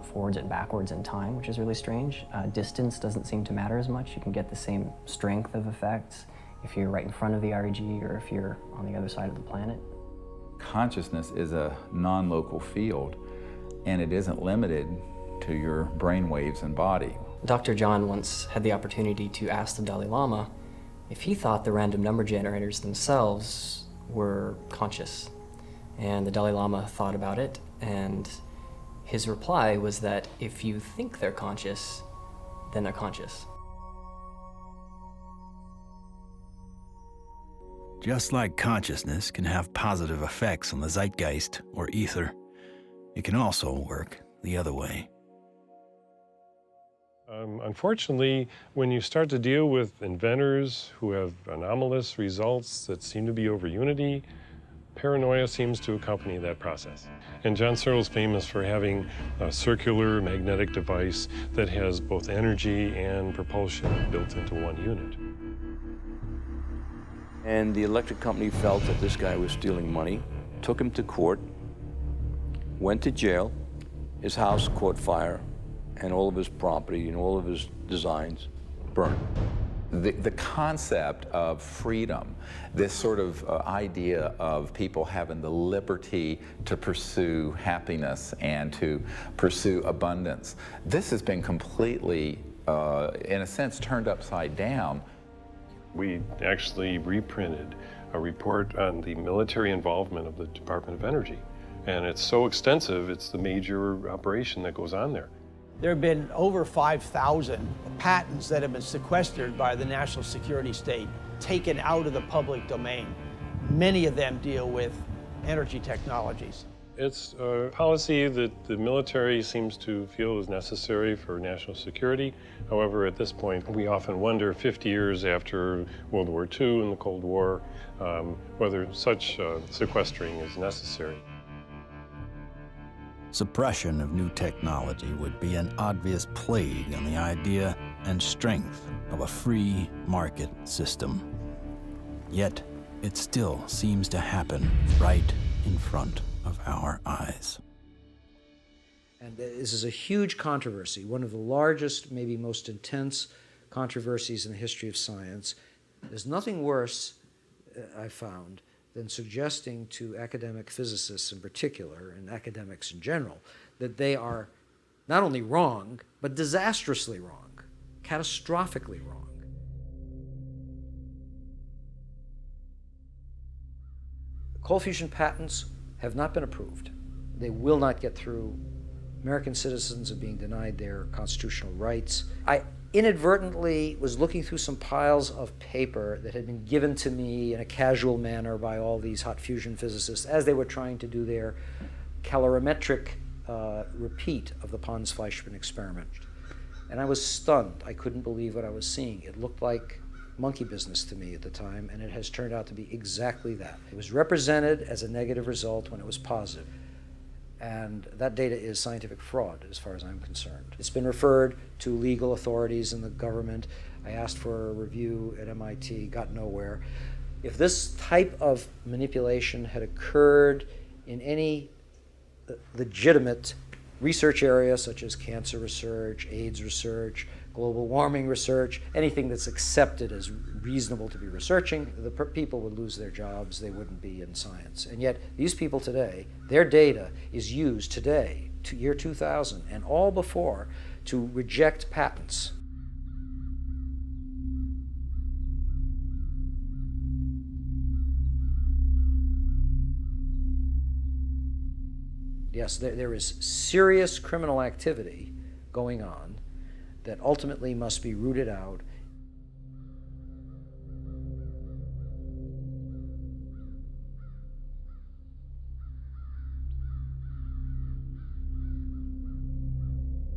forwards and backwards in time, which is really strange. Distance doesn't seem to matter as much. You can get the same strength of effects if you're right in front of the REG or if you're on the other side of the planet. Consciousness is a non-local field, and it isn't limited to your brain waves and body. Dr. John once had the opportunity to ask the Dalai Lama if he thought the random number generators themselves were conscious. And the Dalai Lama thought about it, and his reply was that if you think they're conscious, then they're conscious. Just like consciousness can have positive effects on the zeitgeist or ether, it can also work the other way. Unfortunately, when you start to deal with inventors who have anomalous results that seem to be over unity, Paranoia seems to accompany that process. And John Searle's famous for having a circular magnetic device that has both energy and propulsion built into one unit. And the electric company felt that this guy was stealing money, took him to court, went to jail, his house caught fire, and all of his property and all of his designs burned. The concept of freedom, this sort of idea of people having the liberty to pursue happiness and to pursue abundance, this has been completely, in a sense, turned upside down. We actually reprinted a report on the military involvement of the Department of Energy. And it's so extensive, it's the major operation that goes on there. There have been over 5,000 patents that have been sequestered by the national security state, taken out of the public domain. Many of them deal with energy technologies. It's a policy that the military seems to feel is necessary for national security. However, at this point, we often wonder, 50 years after World War II and the Cold War, whether such sequestering is necessary. Suppression of new technology would be an obvious plague on the idea and strength of a free market system. Yet, it still seems to happen right in front of our eyes. And this is a huge controversy, one of the largest, maybe most intense controversies in the history of science. There's nothing worse, I've found, than suggesting to academic physicists in particular, and academics in general, that they are not only wrong, but disastrously wrong, catastrophically wrong. Cold fusion patents have not been approved. They will not get through. American citizens are being denied their constitutional rights. I inadvertently was looking through some piles of paper that had been given to me in a casual manner by all these hot fusion physicists as they were trying to do their calorimetric repeat of the Pons-Fleischmann experiment. And I was stunned. I couldn't believe what I was seeing. It looked like monkey business to me at the time, and it has turned out to be exactly that. It was represented as a negative result when it was positive. And that data is scientific fraud, as far as I'm concerned. It's been referred to legal authorities in the government. I asked for a review at MIT, got nowhere. If this type of manipulation had occurred in any legitimate research area, such as cancer research, AIDS research, global warming research, anything that's accepted as reasonable to be researching, the people would lose their jobs, they wouldn't be in science. And yet, these people today, their data is used today, to year 2000, and all before, to reject patents. Yes, there is serious criminal activity going on that ultimately must be rooted out.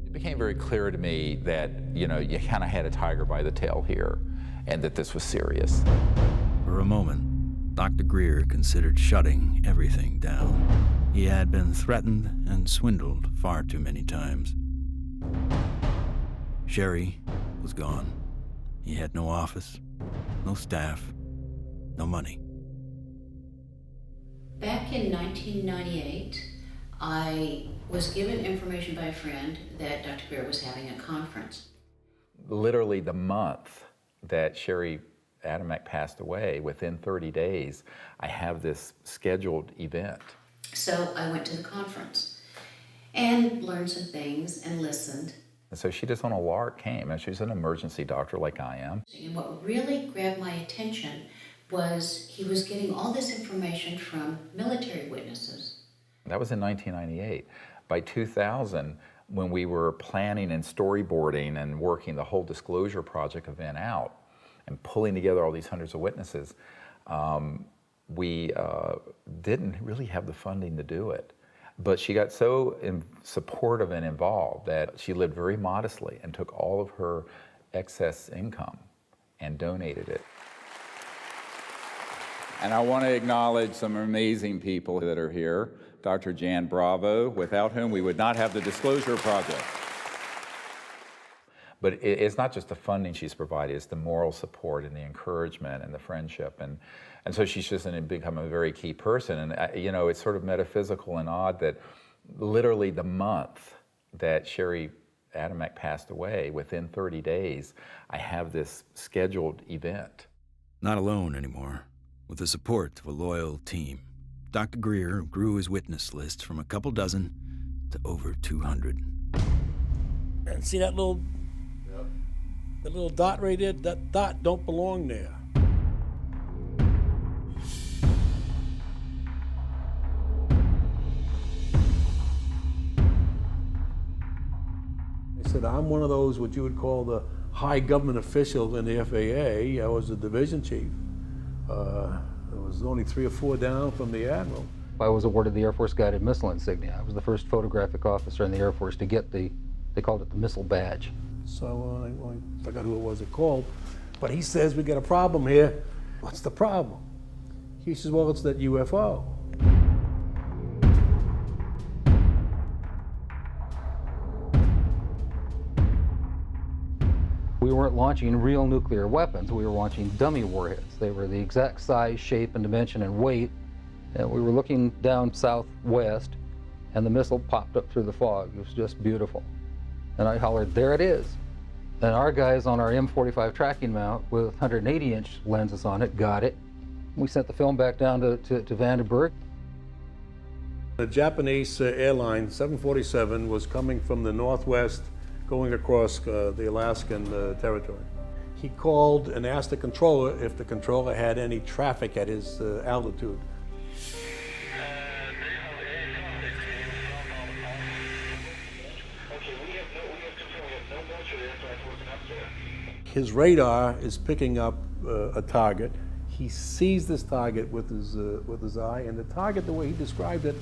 It became very clear to me that, you know, you kind of had a tiger by the tail here, and that this was serious. For a moment, Dr. Greer considered shutting everything down. He had been threatened and swindled far too many times. Sherry was gone. He had no office, no staff, no money. Back in 1998, I was given information by a friend that Dr. Greer was having a conference. Literally the month that Sherry Adamek passed away, within 30 days, I have this scheduled event. So I went to the conference and learned some things and listened. And so she just on a lark came, and she's an emergency doctor like I am. And what really grabbed my attention was he was getting all this information from military witnesses. That was in 1998. By 2000, when we were planning and storyboarding and working the whole disclosure project event out and pulling together all these hundreds of witnesses, we didn't really have the funding to do it. But she got so supportive and involved that she lived very modestly and took all of her excess income and donated it. And I want to acknowledge some amazing people that are here. Dr. Jan Bravo, without whom we would not have the Disclosure Project. But it's not just the funding she's provided, it's the moral support and the encouragement and the friendship. And so she's just become a very key person. And, you know, it's sort of metaphysical and odd that literally the month that Sherry Adamek passed away, within 30 days, I have this scheduled event. Not alone anymore. With the support of a loyal team, Dr. Greer grew his witness list from a couple dozen to over 200. And see that little dot right there? That dot don't belong there. I said, I'm one of those, what you would call the high government official in the FAA. I was the division chief. There was only 3 or 4 down from the admiral. I was awarded the Air Force Guided Missile Insignia. I was the first photographic officer in the Air Force to get they called it the missile badge. So I forgot who it was called, but he says, we got a problem here. What's the problem? He says, well, it's that UFO. We weren't launching real nuclear weapons, we were launching dummy warheads. They were the exact size, shape, and dimension and weight. And we were looking down southwest, and the missile popped up through the fog. It was just beautiful. And I hollered, there it is. And our guys on our M45 tracking mount with 180-inch lenses on it got it. We sent the film back down to Vandenberg. The Japanese airline, 747, was coming from the northwest, going across the Alaskan territory. He called and asked the controller if the controller had any traffic at his altitude. His radar is picking up a target. He sees this target with his eye, and the target, the way he described it,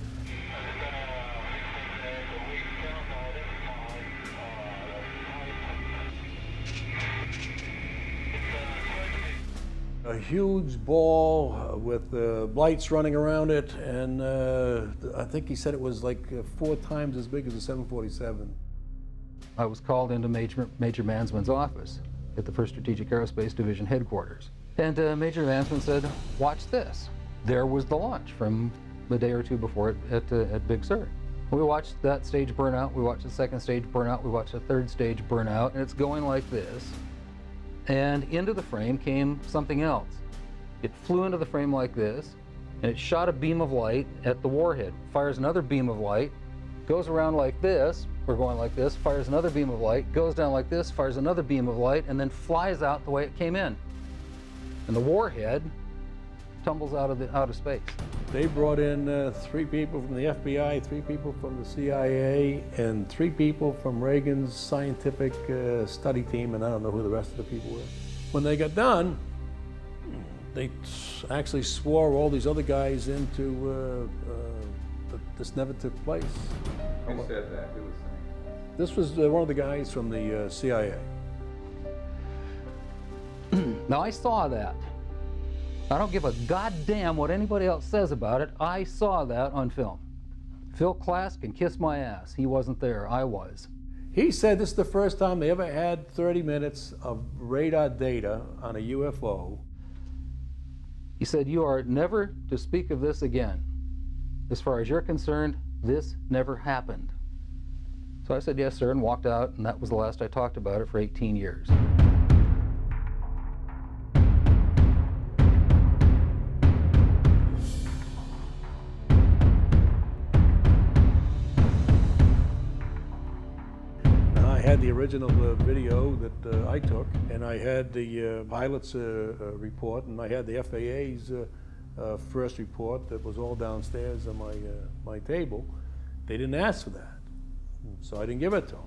a huge ball with lights running around it, and I think he said it was like 4 times as big as a 747. I was called into Major Mansman's office at the 1st Strategic Aerospace Division headquarters. And Major Mansman said, watch this. There was the launch from the day or two before it at Big Sur. We watched that stage burn out, we watched the second stage burn out, we watched the third stage burn out, and it's going like this. And into the frame came something else. It flew into the frame like this, and it shot a beam of light at the warhead, fires another beam of light, goes around like this, we're going like this, fires another beam of light, goes down like this, fires another beam of light, and then flies out the way it came in. And the warhead tumbles out of space. They brought in 3 people from the FBI, 3 people from the CIA, and 3 people from Reagan's scientific study team, and I don't know who the rest of the people were. When they got done, they actually swore all these other guys into that this never took place. Who said that? Who was saying? This was one of the guys from the CIA. Now, I saw that. I don't give a goddamn what anybody else says about it. I saw that on film. Phil Klass can kiss my ass. He wasn't there. I was. He said this is the first time they ever had 30 minutes of radar data on a UFO. He said, you are never to speak of this again. As far as you're concerned, this never happened. So I said, yes, sir, and walked out, and that was the last I talked about it for 18 years. I had the original video that I took, and I had the pilot's report, and I had the FAA's first report that was all downstairs on my table. They didn't ask for that, so I didn't give it to them.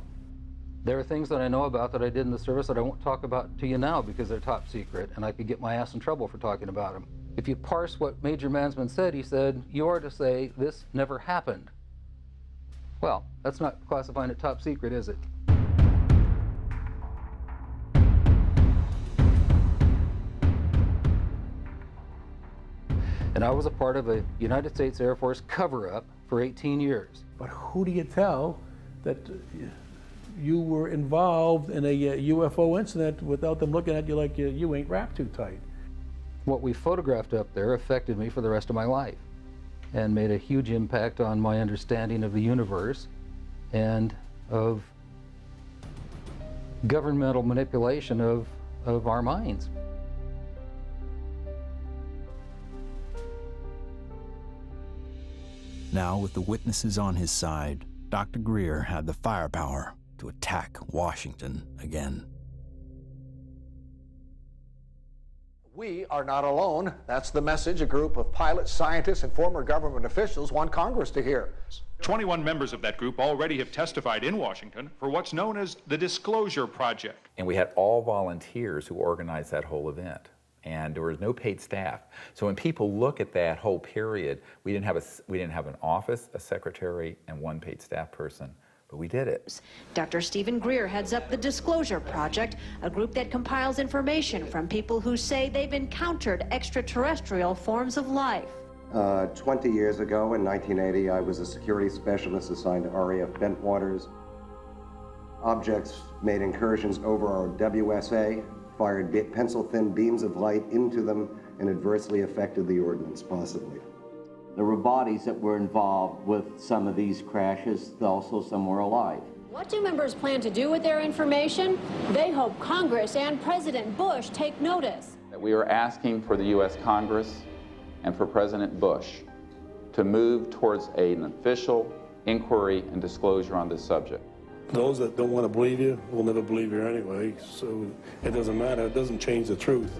There are things that I know about that I did in the service that I won't talk about to you now because they're top secret, and I could get my ass in trouble for talking about them. If you parse what Major Mansman said, he said, you are to say, this never happened. Well, that's not classifying it top secret, is it? And I was a part of a United States Air Force cover-up for 18 years. But who do you tell that you were involved in a UFO incident without them looking at you like you ain't wrapped too tight? What we photographed up there affected me for the rest of my life and made a huge impact on my understanding of the universe and of governmental manipulation of our minds. Now, with the witnesses on his side, Dr. Greer had the firepower to attack Washington again. We are not alone. That's the message a group of pilots, scientists, and former government officials want Congress to hear. 21 members of that group already have testified in Washington for what's known as the Disclosure Project. And we had all volunteers who organized that whole event. And there was no paid staff. So when people look at that whole period, we didn't have an office, a secretary, and one paid staff person. But we did it. Dr. Stephen Greer heads up the Disclosure Project, a group that compiles information from people who say they've encountered extraterrestrial forms of life. 20 years ago, in 1980, I was a security specialist assigned to RAF Bentwaters. Objects made incursions over our WSA, fired pencil-thin beams of light into them, and adversely affected the ordnance, possibly. There were bodies that were involved with some of these crashes, also some were alive. What do members plan to do with their information? They hope Congress and President Bush take notice. We are asking for the U.S. Congress and for President Bush to move towards an official inquiry and disclosure on this subject. Those that don't want to believe you will never believe you anyway, so it doesn't matter. It doesn't change the truth.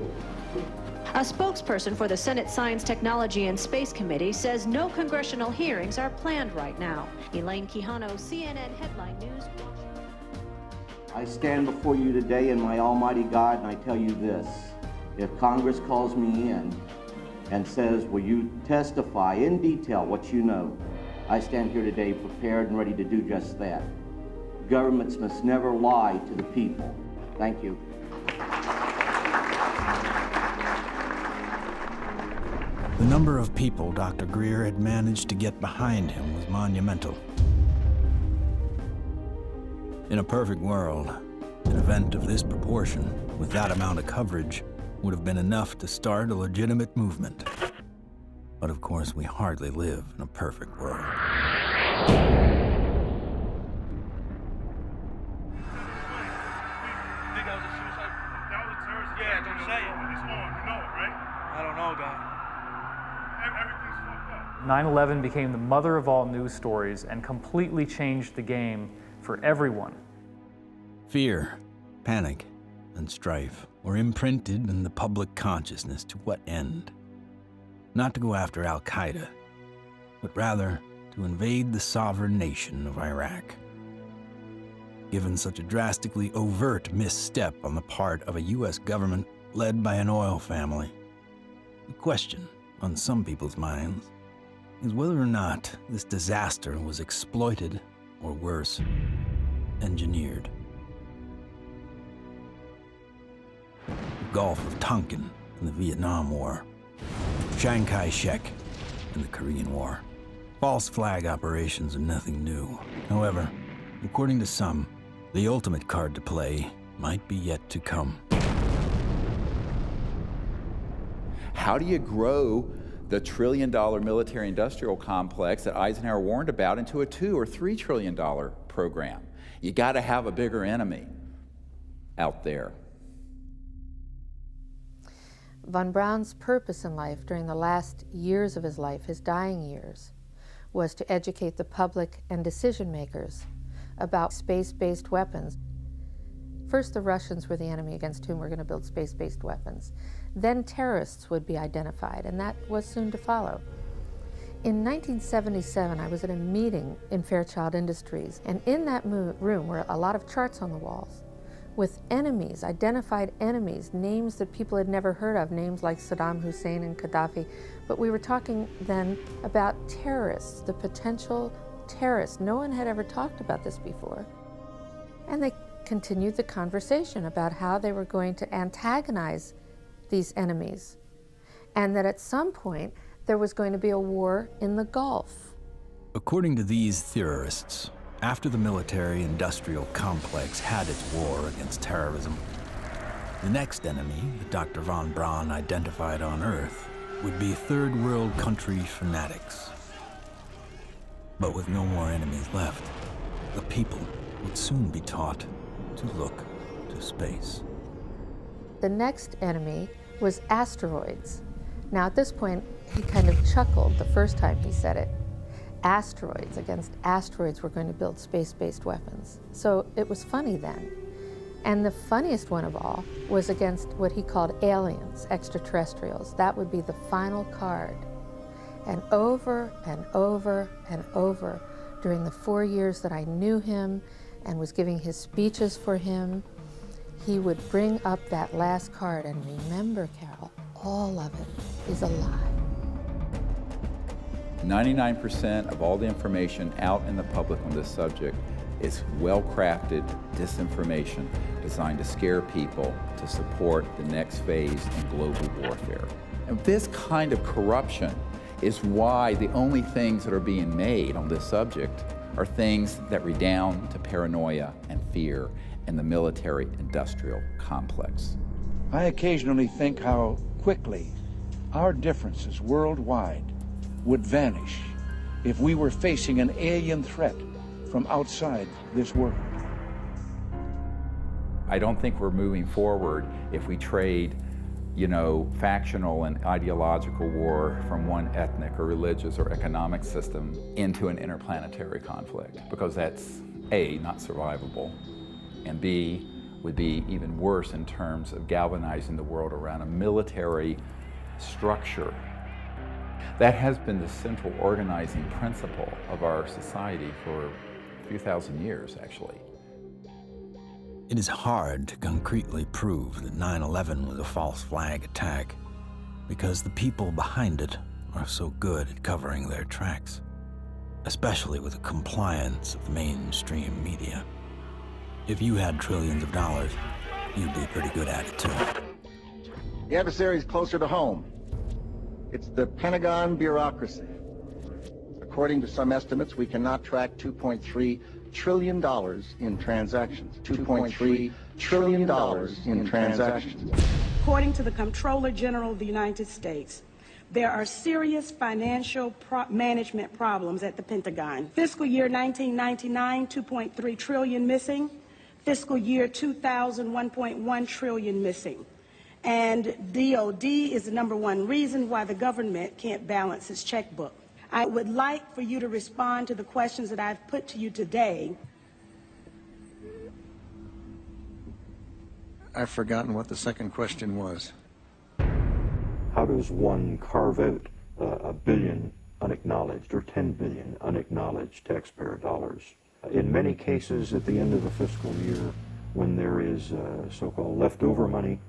A spokesperson for the Senate Science, Technology, and Space Committee says no congressional hearings are planned right now. Elaine Quijano, CNN Headline News. I stand before you today in my almighty God, and I tell you this. If Congress calls me in and says, will you testify in detail what you know, I stand here today prepared and ready to do just that. Governments must never lie to the people. Thank you. The number of people Dr. Greer had managed to get behind him was monumental. In a perfect world, an event of this proportion, with that amount of coverage, would have been enough to start a legitimate movement. But of course, we hardly live in a perfect world. Yeah, don't say it. It's on, you know it, right? I don't know, guy. Everything's fucked up. 9/11 became the mother of all news stories and completely changed the game for everyone. Fear, panic, and strife were imprinted in the public consciousness. To what end? Not to go after Al-Qaeda, but rather to invade the sovereign nation of Iraq. Given such a drastically overt misstep on the part of a U.S. government led by an oil family, the question on some people's minds is whether or not this disaster was exploited, or worse, engineered. The Gulf of Tonkin in the Vietnam War, Chiang Kai-shek in the Korean War. False flag operations are nothing new. However, according to some, the ultimate card to play might be yet to come. How do you grow the trillion-dollar military-industrial complex that Eisenhower warned about into a $2 or $3 trillion program? You got to have a bigger enemy out there. Von Braun's purpose in life during the last years of his life, his dying years, was to educate the public and decision makers about space-based weapons. First, the Russians were the enemy against whom we're going to build space-based weapons. Then terrorists would be identified, and that was soon to follow. In 1977, I was at a meeting in Fairchild Industries, and in that room were a lot of charts on the walls with enemies, identified enemies, names that people had never heard of, names like Saddam Hussein and Gaddafi. But we were talking then about terrorists, the potential terrorists. No one had ever talked about this before. And they continued the conversation about how they were going to antagonize these enemies, and that at some point there was going to be a war in the Gulf. According to these theorists, after the military-industrial complex had its war against terrorism, the next enemy that Dr. von Braun identified on Earth would be third world country fanatics. But with no more enemies left, the people would soon be taught to look to space. The next enemy was asteroids. Now at this point, he kind of chuckled the first time he said it. Asteroids, against asteroids, we're going to build space-based weapons. So it was funny then. And the funniest one of all was against what he called aliens, extraterrestrials. That would be the final card. And over and over and over, during the 4 years that I knew him and was giving his speeches for him, he would bring up that last card. And remember, Carol, all of it is a lie. 99% of all the information out in the public on this subject is well-crafted disinformation designed to scare people to support the next phase in global warfare. And this kind of corruption is why the only things that are being made on this subject are things that redound to paranoia and fear in the military-industrial complex. I occasionally think how quickly our differences worldwide would vanish if we were facing an alien threat from outside this world. I don't think we're moving forward if we trade, factional and ideological war from one ethnic or religious or economic system into an interplanetary conflict, because that's A, not survivable, and B, would be even worse in terms of galvanizing the world around a military structure. That has been the central organizing principle of our society for a few thousand years, actually. It is hard to concretely prove that 9/11 was a false flag attack because the people behind it are so good at covering their tracks, especially with the compliance of the mainstream media. If you had trillions of dollars, you'd be pretty good at it too. The adversary is closer to home. It's the Pentagon bureaucracy. According to some estimates, we cannot track $2.3 trillion in transactions. $2.3 trillion in transactions. According to the Comptroller General of the United States, there are serious financial management problems at the Pentagon. Fiscal year 1999, 2.3 trillion missing. Fiscal year 2000, 1.1 trillion missing. And DOD is the #1 reason why the government can't balance its checkbook. I would like for you to respond to the questions that I've put to you today. I've forgotten what the second question was. How does one carve out a billion unacknowledged or 10 billion unacknowledged taxpayer dollars? In many cases, at the end of the fiscal year, when there is so-called leftover money,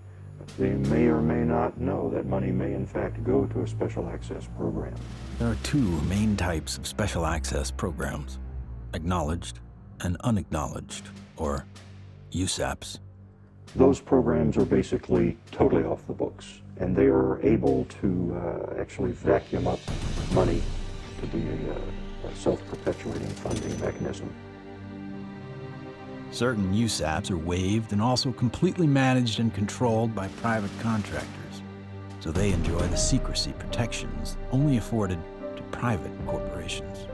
they may or may not know that money may in fact go to a special access program. There are two main types of special access programs: acknowledged and unacknowledged, or USAPs. Those programs are basically totally off the books, and they are able to actually vacuum up money to be a self-perpetuating funding mechanism. Certain USAPs are waived and also completely managed and controlled by private contractors, so they enjoy the secrecy protections only afforded to private corporations.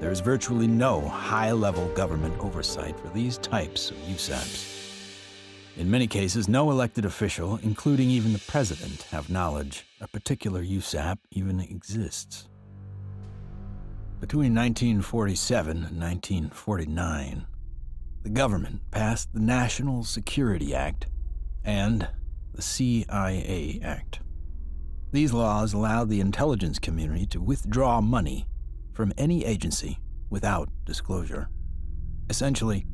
There is virtually no high-level government oversight for these types of USAPs. In many cases, no elected official, including even the president, have knowledge a particular USAP even exists. Between 1947 and 1949, the government passed the National Security Act and the CIA Act. These laws allowed the intelligence community to withdraw money from any agency without disclosure. Essentially,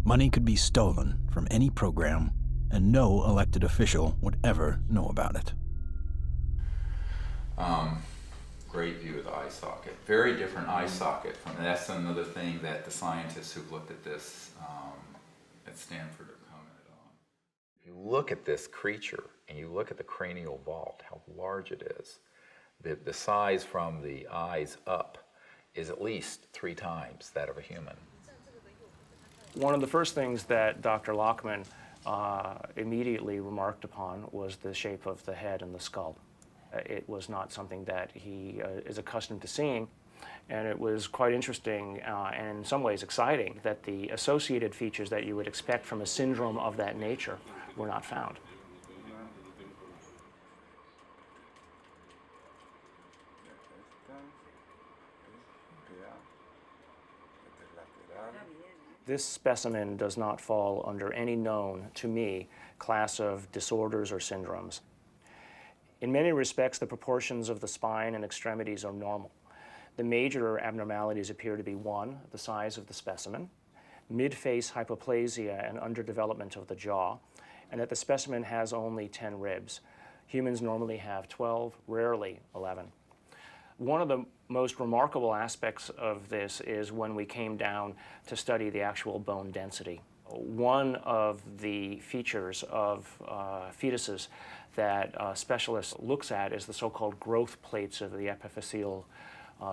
money could be stolen from any program, and no elected official would ever know about it. Great view of the eye socket. Very different eye socket. And that's another thing that the scientists who've looked at this at Stanford have commented on. If you look at this creature and you look at the cranial vault, how large it is, The size from the eyes up is at least 3 times that of a human. One of the first things that Dr. Lockman immediately remarked upon was the shape of the head and the skull. It was not something that he is accustomed to seeing, and it was quite interesting and in some ways exciting that the associated features that you would expect from a syndrome of that nature were not found. This specimen does not fall under any known, to me, class of disorders or syndromes. In many respects, the proportions of the spine and extremities are normal. The major abnormalities appear to be 1, the size of the specimen, mid-face hypoplasia and underdevelopment of the jaw, and that the specimen has only 10 ribs. Humans normally have 12, rarely 11. One of the most remarkable aspects of this is when we came down to study the actual bone density. One of the features of fetuses that specialists looks at is the so-called growth plates of the epiphyseal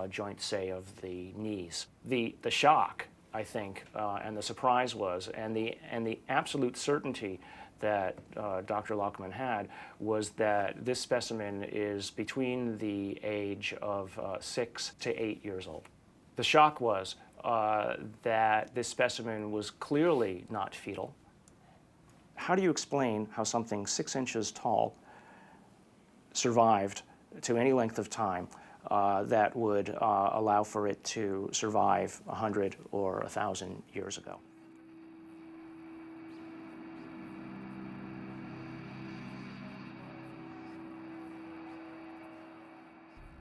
joint, say, of the knees. The shock, I think, and the surprise was, and the absolute certainty that Dr. Lockman had was that this specimen is between the age of 6 to 8 years old. The shock was that this specimen was clearly not fetal. How do you explain how something 6 inches tall survived to any length of time that would allow for it to survive 100 or 1,000 years ago?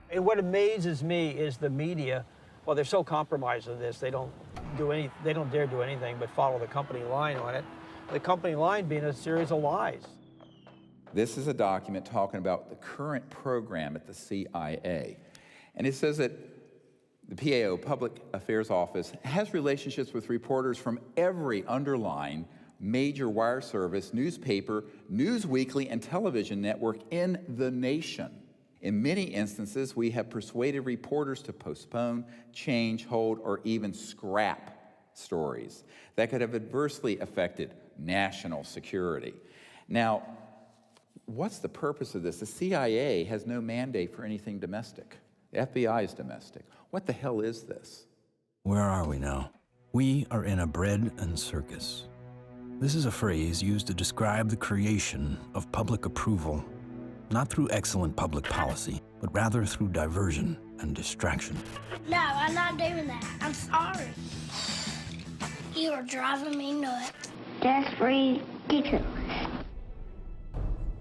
And what amazes me is the media. Well, they're so compromised on this, they don't dare do anything but follow the company line on it. The company line being a series of lies. This is a document talking about the current program at the CIA. And it says that the PAO, Public Affairs Office, has relationships with reporters from every underlying major wire service, newspaper, news weekly, and television network in the nation. In many instances, we have persuaded reporters to postpone, change, hold, or even scrap stories that could have adversely affected national security. Now, what's the purpose of this? The CIA has no mandate for anything domestic. The FBI is domestic. What the hell is this? Where are we now? We are in a bread and circus. This is a phrase used to describe the creation of public approval, not through excellent public policy, but rather through diversion and distraction. No, I'm not doing that. I'm sorry. You are driving me nuts. That's ridiculous.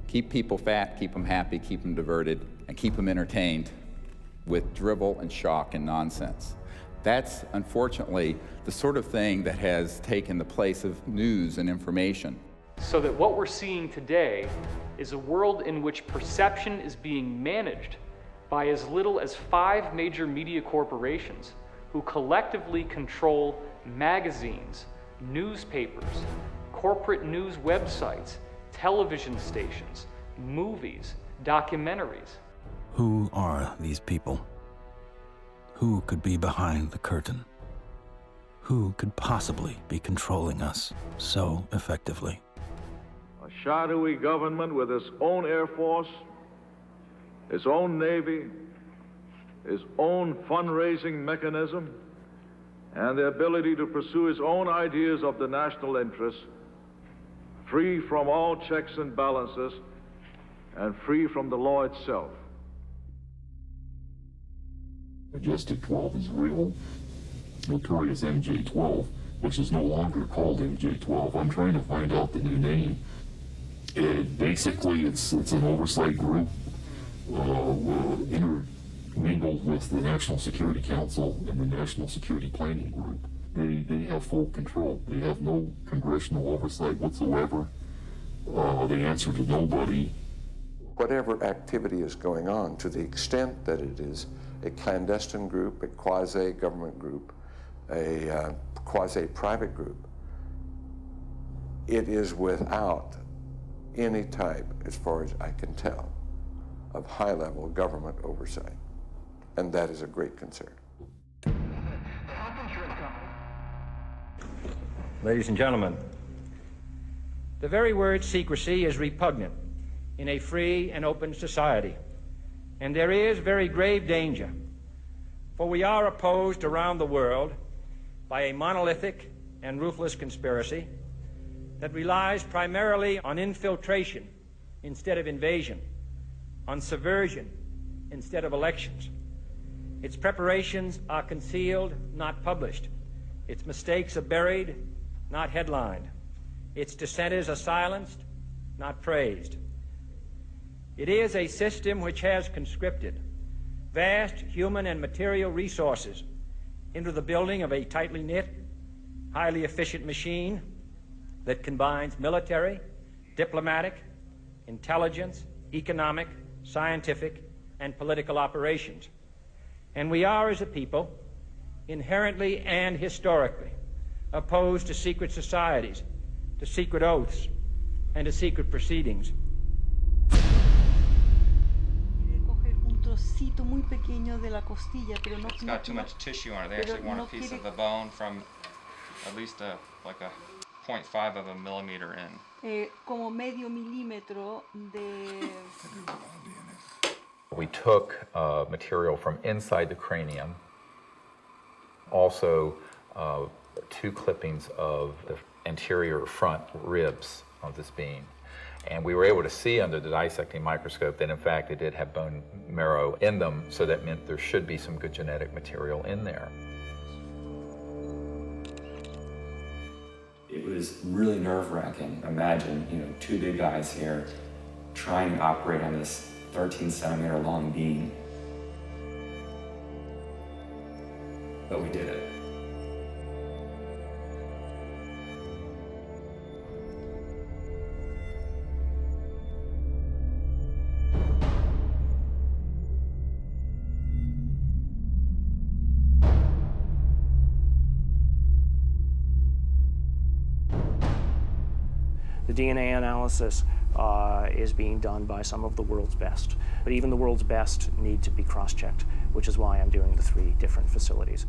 Keep people fat, keep them happy, keep them diverted, and keep them entertained with drivel and shock and nonsense. That's, unfortunately, the sort of thing that has taken the place of news and information. So that what we're seeing today is a world in which perception is being managed by as little as 5 major media corporations who collectively control magazines, newspapers, corporate news websites, television stations, movies, documentaries. Who are these people? Who could be behind the curtain? Who could possibly be controlling us so effectively? A shadowy government with its own Air Force, its own Navy, its own fundraising mechanism, and the ability to pursue its own ideas of the national interest, free from all checks and balances, and free from the law itself. Majestic 12 is real. Notorious MJ-12, which is no longer called MJ-12. I'm trying to find out the new name. Basically, it's an oversight group intermingled with the National Security Council and the National Security Planning Group. They have full control. They have no congressional oversight whatsoever. They answer to nobody. Whatever activity is going on, to the extent that it is a clandestine group, a quasi-government group, a quasi-private group, it is without any type, as far as I can tell, of high-level government oversight. And that is a great concern. Ladies and gentlemen, the very word secrecy is repugnant in a free and open society, and there is very grave danger, for we are opposed around the world by a monolithic and ruthless conspiracy that relies primarily on infiltration instead of invasion, on subversion instead of elections. Its preparations are concealed, not published. Its mistakes are buried, not headlined. Its dissenters are silenced, not praised. It is a system which has conscripted vast human and material resources into the building of a tightly knit, highly efficient machine that combines military, diplomatic, intelligence, economic, scientific, and political operations. And we are, as a people, inherently and historically opposed to secret societies, to secret oaths, and to secret proceedings. It's got too much tissue on it. They actually want a piece of the bone from at least like a 0.5 of a millimeter in. Como medio milímetro de... We took material from inside the cranium, also 2 clippings of the anterior front ribs of this being. And we were able to see under the dissecting microscope that in fact it did have bone marrow in them, so that meant there should be some good genetic material in there. It was really nerve-wracking. Imagine, 2 big guys here trying to operate on this 13-centimeter long beam. But we did it. The DNA analysis is being done by some of the world's best, but even the world's best need to be cross-checked, which is why I'm doing the 3 different facilities.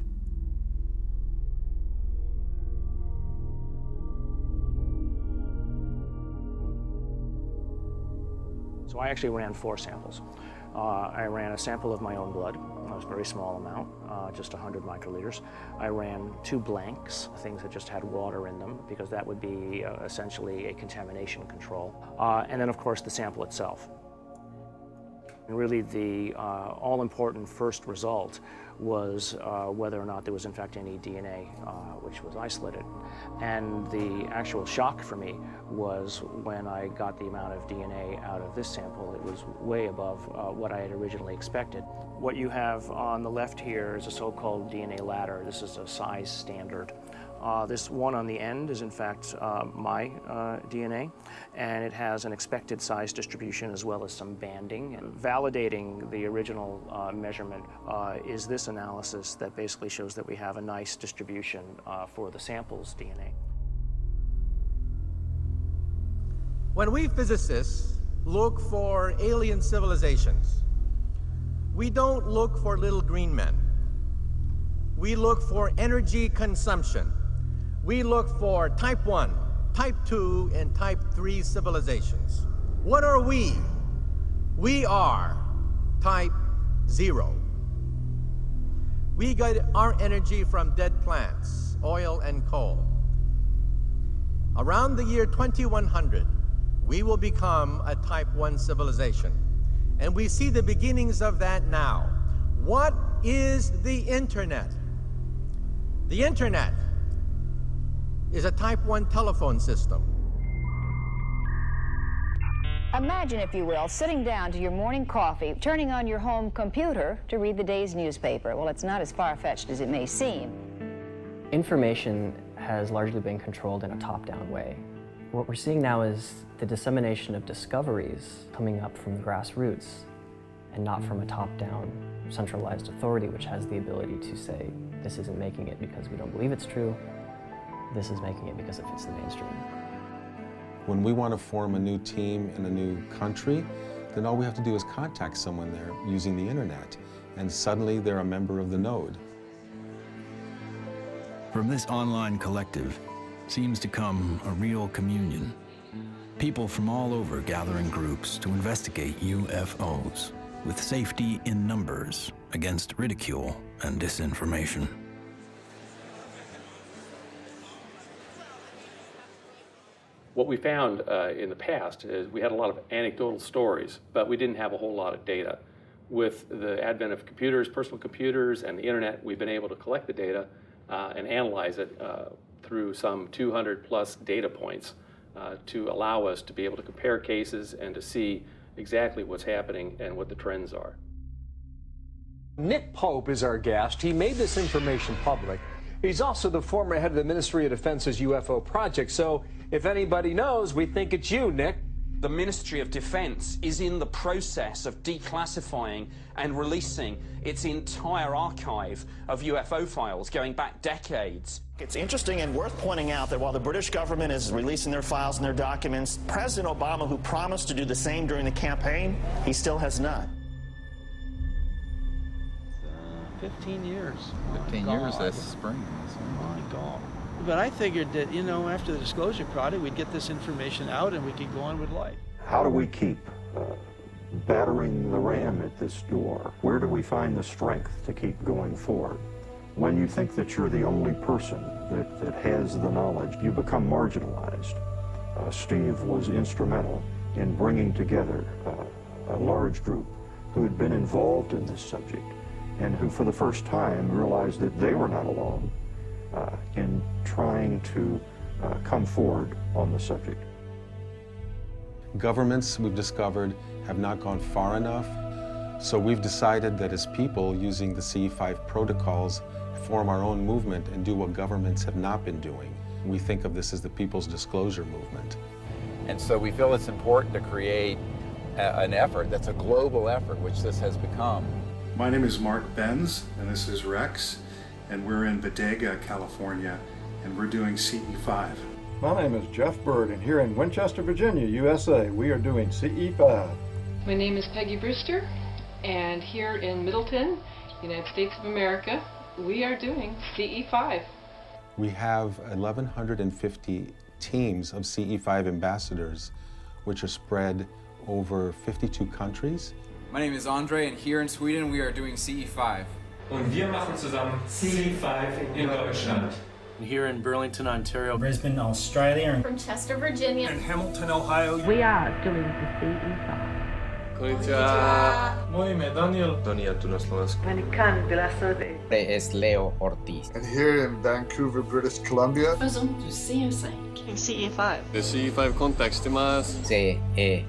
So I actually ran 4 samples. I ran a sample of my own blood. It was a very small amount, just 100 microliters. I ran 2 blanks, things that just had water in them, because that would be essentially a contamination control. And then, of course, the sample itself. And really, the all-important first result was whether or not there was, in fact, any DNA which was isolated. And the actual shock for me was when I got the amount of DNA out of this sample. It was way above what I had originally expected. What you have on the left here is a so-called DNA ladder. This is a size standard. This one on the end is in fact my DNA, and it has an expected size distribution as well as some banding. And validating the original measurement is this analysis that basically shows that we have a nice distribution for the sample's DNA. When we physicists look for alien civilizations, we don't look for little green men. We look for energy consumption. We look for type 1, type 2, and type 3 civilizations. What are we? We are type 0. We get our energy from dead plants, oil and coal. Around the year 2100, we will become a type 1 civilization. And we see the beginnings of that now. What is the internet? The internet is a type 1 telephone system. Imagine, if you will, sitting down to your morning coffee, turning on your home computer to read the day's newspaper. Well, it's not as far-fetched as it may seem. Information has largely been controlled in a top-down way. What we're seeing now is the dissemination of discoveries coming up from the grassroots and not from a top-down centralized authority which has the ability to say, this isn't making it because we don't believe it's true, this is making it because it fits the mainstream. When we want to form a new team in a new country, then all we have to do is contact someone there using the internet, and suddenly they're a member of the node. From this online collective seems to come a real communion. People from all over gather in groups to investigate UFOs, with safety in numbers against ridicule and disinformation. What we found in the past is we had a lot of anecdotal stories, but we didn't have a whole lot of data. With the advent of computers, personal computers, and the internet, we've been able to collect the data and analyze it through some 200 plus data points to allow us to be able to compare cases and to see exactly what's happening and what the trends are. Nick Pope is our guest. He made this information public. He's also the former head of the Ministry of Defense's UFO project. So if anybody knows, we think it's you, Nick. The Ministry of Defense is in the process of declassifying and releasing its entire archive of UFO files going back decades. It's interesting and worth pointing out that while the British government is releasing their files and their documents, President Obama, who promised to do the same during the campaign, he still has not. 15 years. 15 years this spring. My God. But I figured that, you know, after the disclosure project, we'd get this information out and we could go on with life. How do we keep battering the ram at this door? Where do we find the strength to keep going forward? When you think that you're the only person that has the knowledge, you become marginalized. Steve was instrumental in bringing together a large group who had been involved in this subject and who for the first time realized that they were not alone in trying to come forward on the subject. Governments, we've discovered, have not gone far enough, so we've decided that as people using the CE5 protocols, form our own movement and do what governments have not been doing. We think of this as the People's Disclosure Movement. And so we feel it's important to create an effort that's a global effort, which this has become. My name is Mark Benz, and this is Rex, and we're in Bodega, California, and we're doing CE5. My name is Jeff Bird, and here in Winchester, Virginia, USA, we are doing CE5. My name is Peggy Brewster, and here in Middleton, United States of America, we are doing CE5. We have 1,150 teams of CE5 ambassadors, which are spread over 52 countries. My name is Andre, and here in Sweden, we are doing CE5. Und wir machen zusammen CE5 in Deutschland. Here in Burlington, Ontario. Brisbane, Australia. From Chester, Virginia. In Hamilton, Ohio. We are doing the CE5. Konnichiwa. Moje ime Daniel. Donia tu na Slovensku. Es Leo Ortiz. And here in Vancouver, British Columbia. Faisons du CE5. CE5. The CE5 context demas. CE5.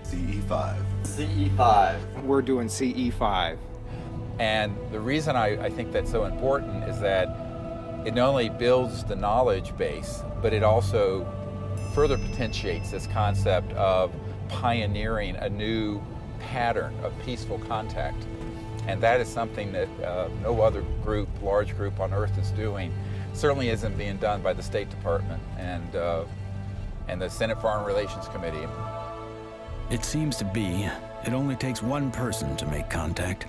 CE5. CE5. We're doing CE5. And the reason I think that's so important is that it not only builds the knowledge base, but it also further potentiates this concept of pioneering a new pattern of peaceful contact. And that is something that no other group, large group on Earth is doing. Certainly isn't being done by the State Department and the Senate Foreign Relations Committee. It seems to be it only takes one person to make contact.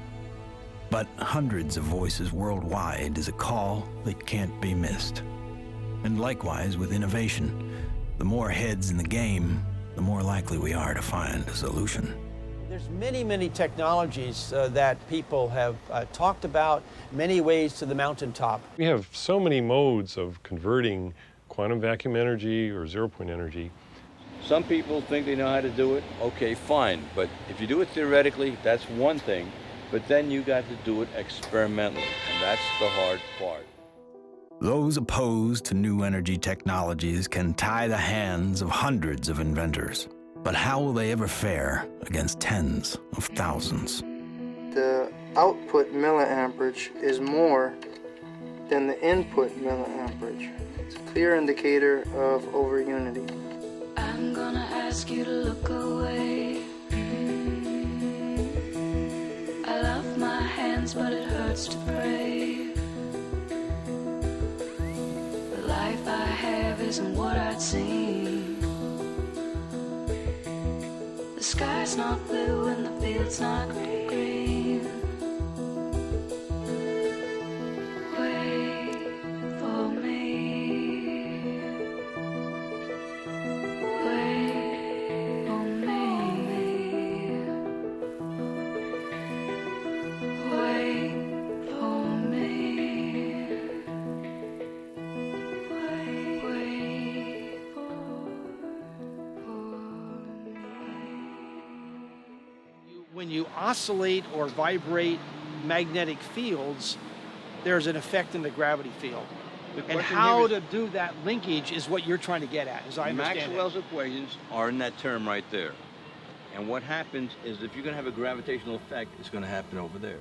But hundreds of voices worldwide is a call that can't be missed. And likewise with innovation, the more heads in the game, the more likely we are to find a solution. There's many, many technologies that people have talked about, many ways to the mountaintop. We have so many modes of converting quantum vacuum energy or zero-point energy. Some people think they know how to do it. Okay, fine. But if you do it theoretically, that's one thing. But then you got to do it experimentally, and that's the hard part. Those opposed to new energy technologies can tie the hands of hundreds of inventors. But how will they ever fare against tens of thousands? The output milliamperage is more than the input milliamperage. It's a clear indicator of overunity. I'm gonna ask you to look away. I love my hands, but it hurts to pray. The life I have isn't what I'd seen. The sky's not blue and the field's not green. Wait for me. Wait for me. Wait for me. Wait for When you oscillate or vibrate magnetic fields, there's an effect in the gravity field. And how to do that linkage is what you're trying to get at, as I understand Maxwell's equations are in that term right there. And what happens is if you're going to have a gravitational effect, it's going to happen over there.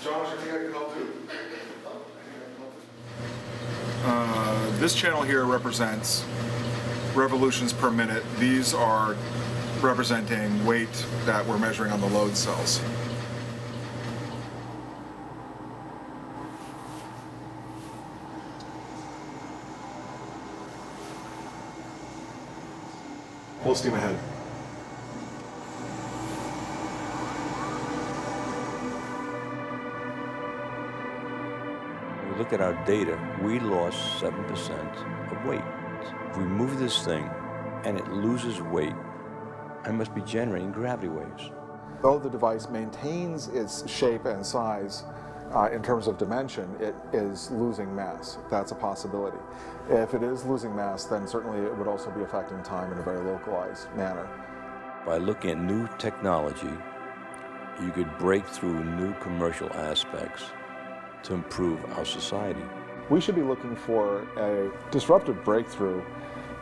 Josh, I think I can help too. This channel here represents revolutions per minute. These are representing weight that we're measuring on the load cells. Full steam ahead. When we look at our data, we lost 7% of weight. If we move this thing and it loses weight, I must be generating gravity waves. Though the device maintains its shape and size in terms of dimension, it is losing mass. That's a possibility. If it is losing mass, then certainly it would also be affecting time in a very localized manner. By looking at new technology, you could break through new commercial aspects to improve our society. We should be looking for a disruptive breakthrough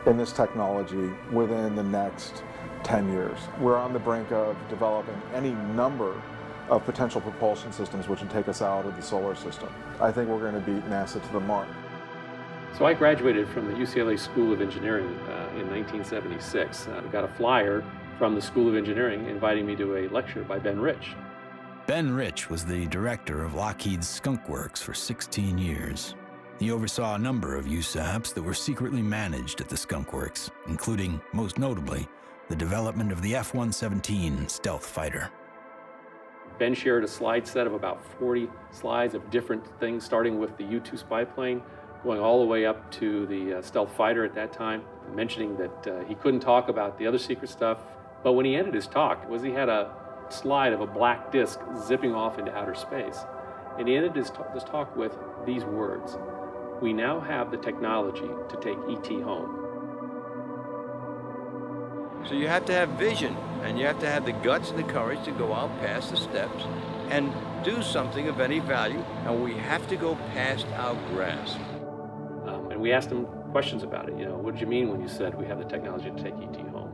in this technology within the next 10 years. We're on the brink of developing any number of potential propulsion systems which would take us out of the solar system. I think we're going to beat NASA to the mark. So I graduated from the UCLA School of Engineering in 1976. I got a flyer from the School of Engineering inviting me to a lecture by Ben Rich. Ben Rich was the director of Lockheed's Skunk Works for 16 years. He oversaw a number of USAPs that were secretly managed at the Skunk Works, including, most notably, the development of the F-117 stealth fighter. Ben shared a slide set of about 40 slides of different things, starting with the U-2 spy plane, going all the way up to the stealth fighter at that time, mentioning that he couldn't talk about the other secret stuff. But when he ended his talk, he had a slide of a black disc zipping off into outer space. And he ended his talk with these words: "We now have the technology to take ET home." So you have to have vision, and you have to have the guts and the courage to go out past the steps and do something of any value, and we have to go past our grasp. And we asked him questions about it. What did you mean when you said we have the technology to take ET home?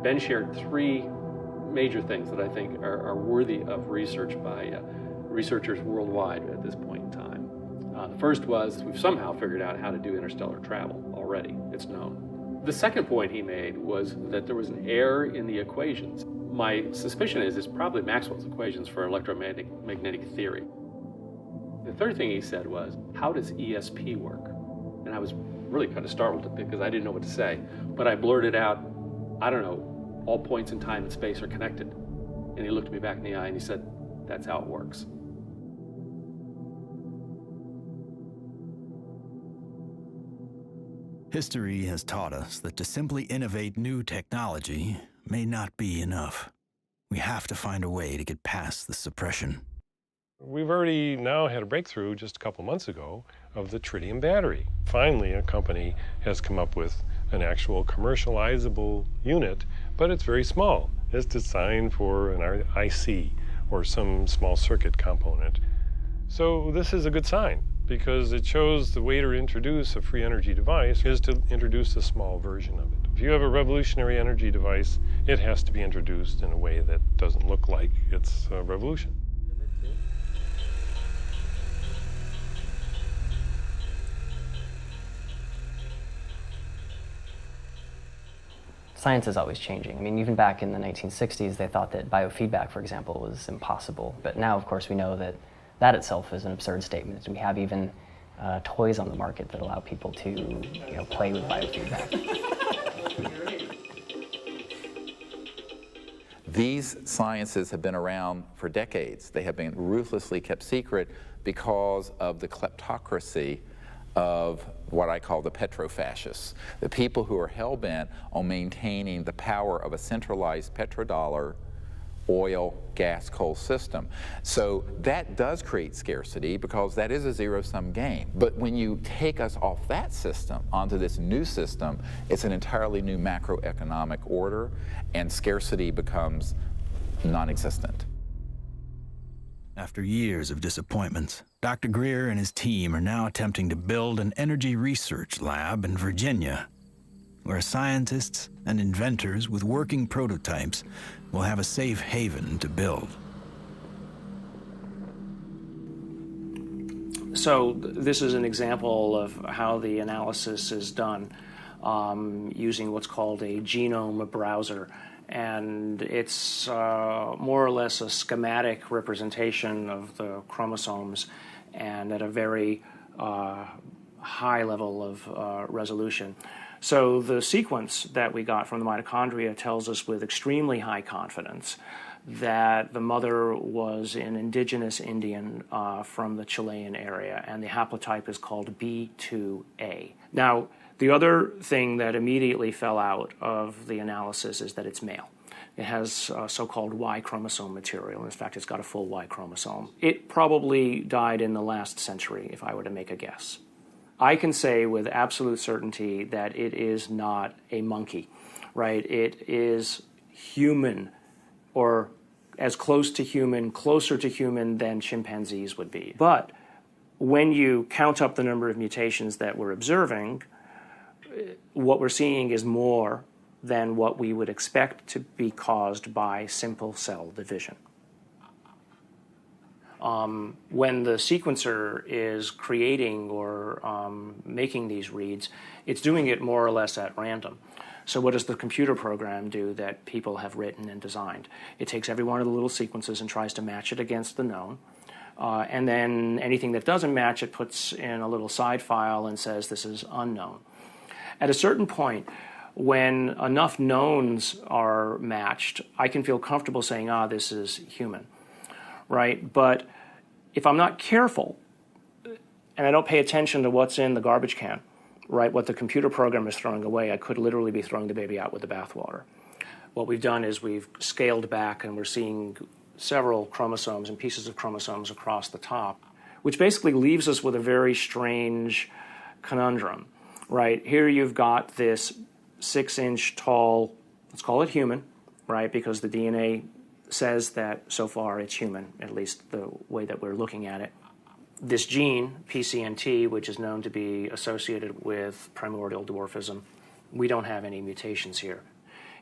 Ben shared three major things that I think are worthy of research by researchers worldwide at this point in time. The first was we've somehow figured out how to do interstellar travel already. It's known. The second point he made was that there was an error in the equations. My suspicion is it's probably Maxwell's equations for electromagnetic theory. The third thing he said was, how does ESP work? And I was really kind of startled because I didn't know what to say. But I blurted out, I don't know, all points in time and space are connected. And he looked me back in the eye and he said, that's how it works. History has taught us that to simply innovate new technology may not be enough. We have to find a way to get past the suppression. We've already now had a breakthrough just a couple months ago of the tritium battery. Finally, a company has come up with an actual commercializable unit, but it's very small. It's designed for an IC or some small circuit component. So this is a good sign, because it shows the way to introduce a free energy device is to introduce a small version of it. If you have a revolutionary energy device, it has to be introduced in a way that doesn't look like it's a revolution. Science is always changing. I mean, even back in the 1960s, they thought that biofeedback, for example, was impossible. But now, of course, we know that that itself is an absurd statement. We have even toys on the market that allow people to play with biofeedback. These sciences have been around for decades. They have been ruthlessly kept secret because of the kleptocracy of what I call the petrofascists, the people who are hell-bent on maintaining the power of a centralized petrodollar oil, gas, coal system. So that does create scarcity because that is a zero-sum game. But when you take us off that system onto this new system, it's an entirely new macroeconomic order, and scarcity becomes non-existent. After years of disappointments, Dr. Greer and his team are now attempting to build an energy research lab in Virginia, where scientists and inventors with working prototypes will have a safe haven to build. So this is an example of how the analysis is done using what's called a genome browser. And it's more or less a schematic representation of the chromosomes and at a very high level of resolution. So the sequence that we got from the mitochondria tells us with extremely high confidence that the mother was an indigenous Indian from the Chilean area, and the haplotype is called B2A. Now, the other thing that immediately fell out of the analysis is that it's male. It has so-called Y chromosome material. In fact, it's got a full Y chromosome. It probably died in the last century, if I were to make a guess. I can say with absolute certainty that it is not a monkey, right? It is human, or as close to human, closer to human than chimpanzees would be. But when you count up the number of mutations that we're observing, what we're seeing is more than what we would expect to be caused by simple cell division. When the sequencer is creating or making these reads, it's doing it more or less at random. So what does the computer program do that people have written and designed? It takes every one of the little sequences and tries to match it against the known. And then anything that doesn't match, it puts in a little side file and says this is unknown. At a certain point, when enough knowns are matched, I can feel comfortable saying, this is human, right? But if I'm not careful and I don't pay attention to what's in the garbage can, right, what the computer program is throwing away, I could literally be throwing the baby out with the bathwater. What we've done is we've scaled back and we're seeing several chromosomes and pieces of chromosomes across the top, which basically leaves us with a very strange conundrum, right? Here you've got this 6-inch tall, let's call it human, right, because the DNA says that so far it's human, at least the way that we're looking at it. This gene, PCNT, which is known to be associated with primordial dwarfism, we don't have any mutations here.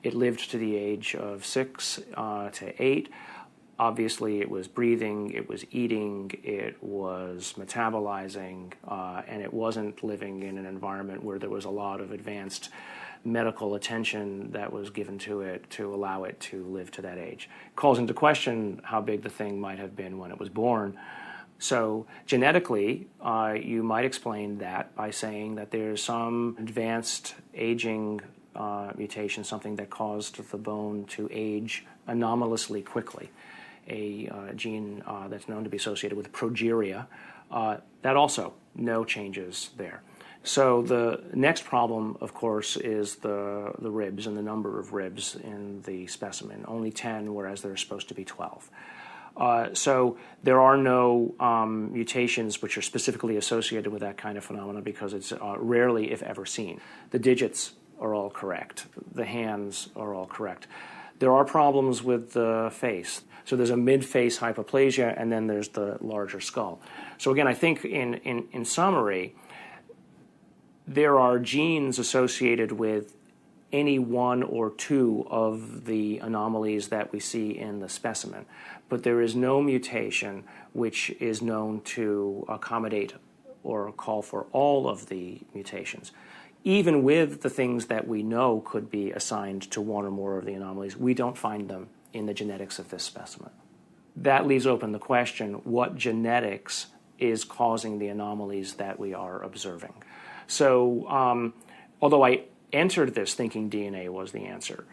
It lived to the age of 6 to 8. Obviously, it was breathing, it was eating, it was metabolizing, and it wasn't living in an environment where there was a lot of advanced medical attention that was given to it to allow it to live to that age. It calls into question how big the thing might have been when it was born. So genetically, you might explain that by saying that there's some advanced aging mutation, something that caused the bone to age anomalously quickly. A gene that's known to be associated with progeria, that also no changes there. So the next problem, of course, is the ribs and the number of ribs in the specimen. Only 10, whereas there are supposed to be 12. So there are no mutations which are specifically associated with that kind of phenomena because it's rarely, if ever, seen. The digits are all correct. The hands are all correct. There are problems with the face. So there's a mid-face hypoplasia, and then there's the larger skull. So again, I think in summary, there are genes associated with any one or two of the anomalies that we see in the specimen, but there is no mutation which is known to accommodate or call for all of the mutations. Even with the things that we know could be assigned to one or more of the anomalies, we don't find them in the genetics of this specimen. That leaves open the question, what genetics is causing the anomalies that we are observing. So although I entered this thinking DNA was the answer,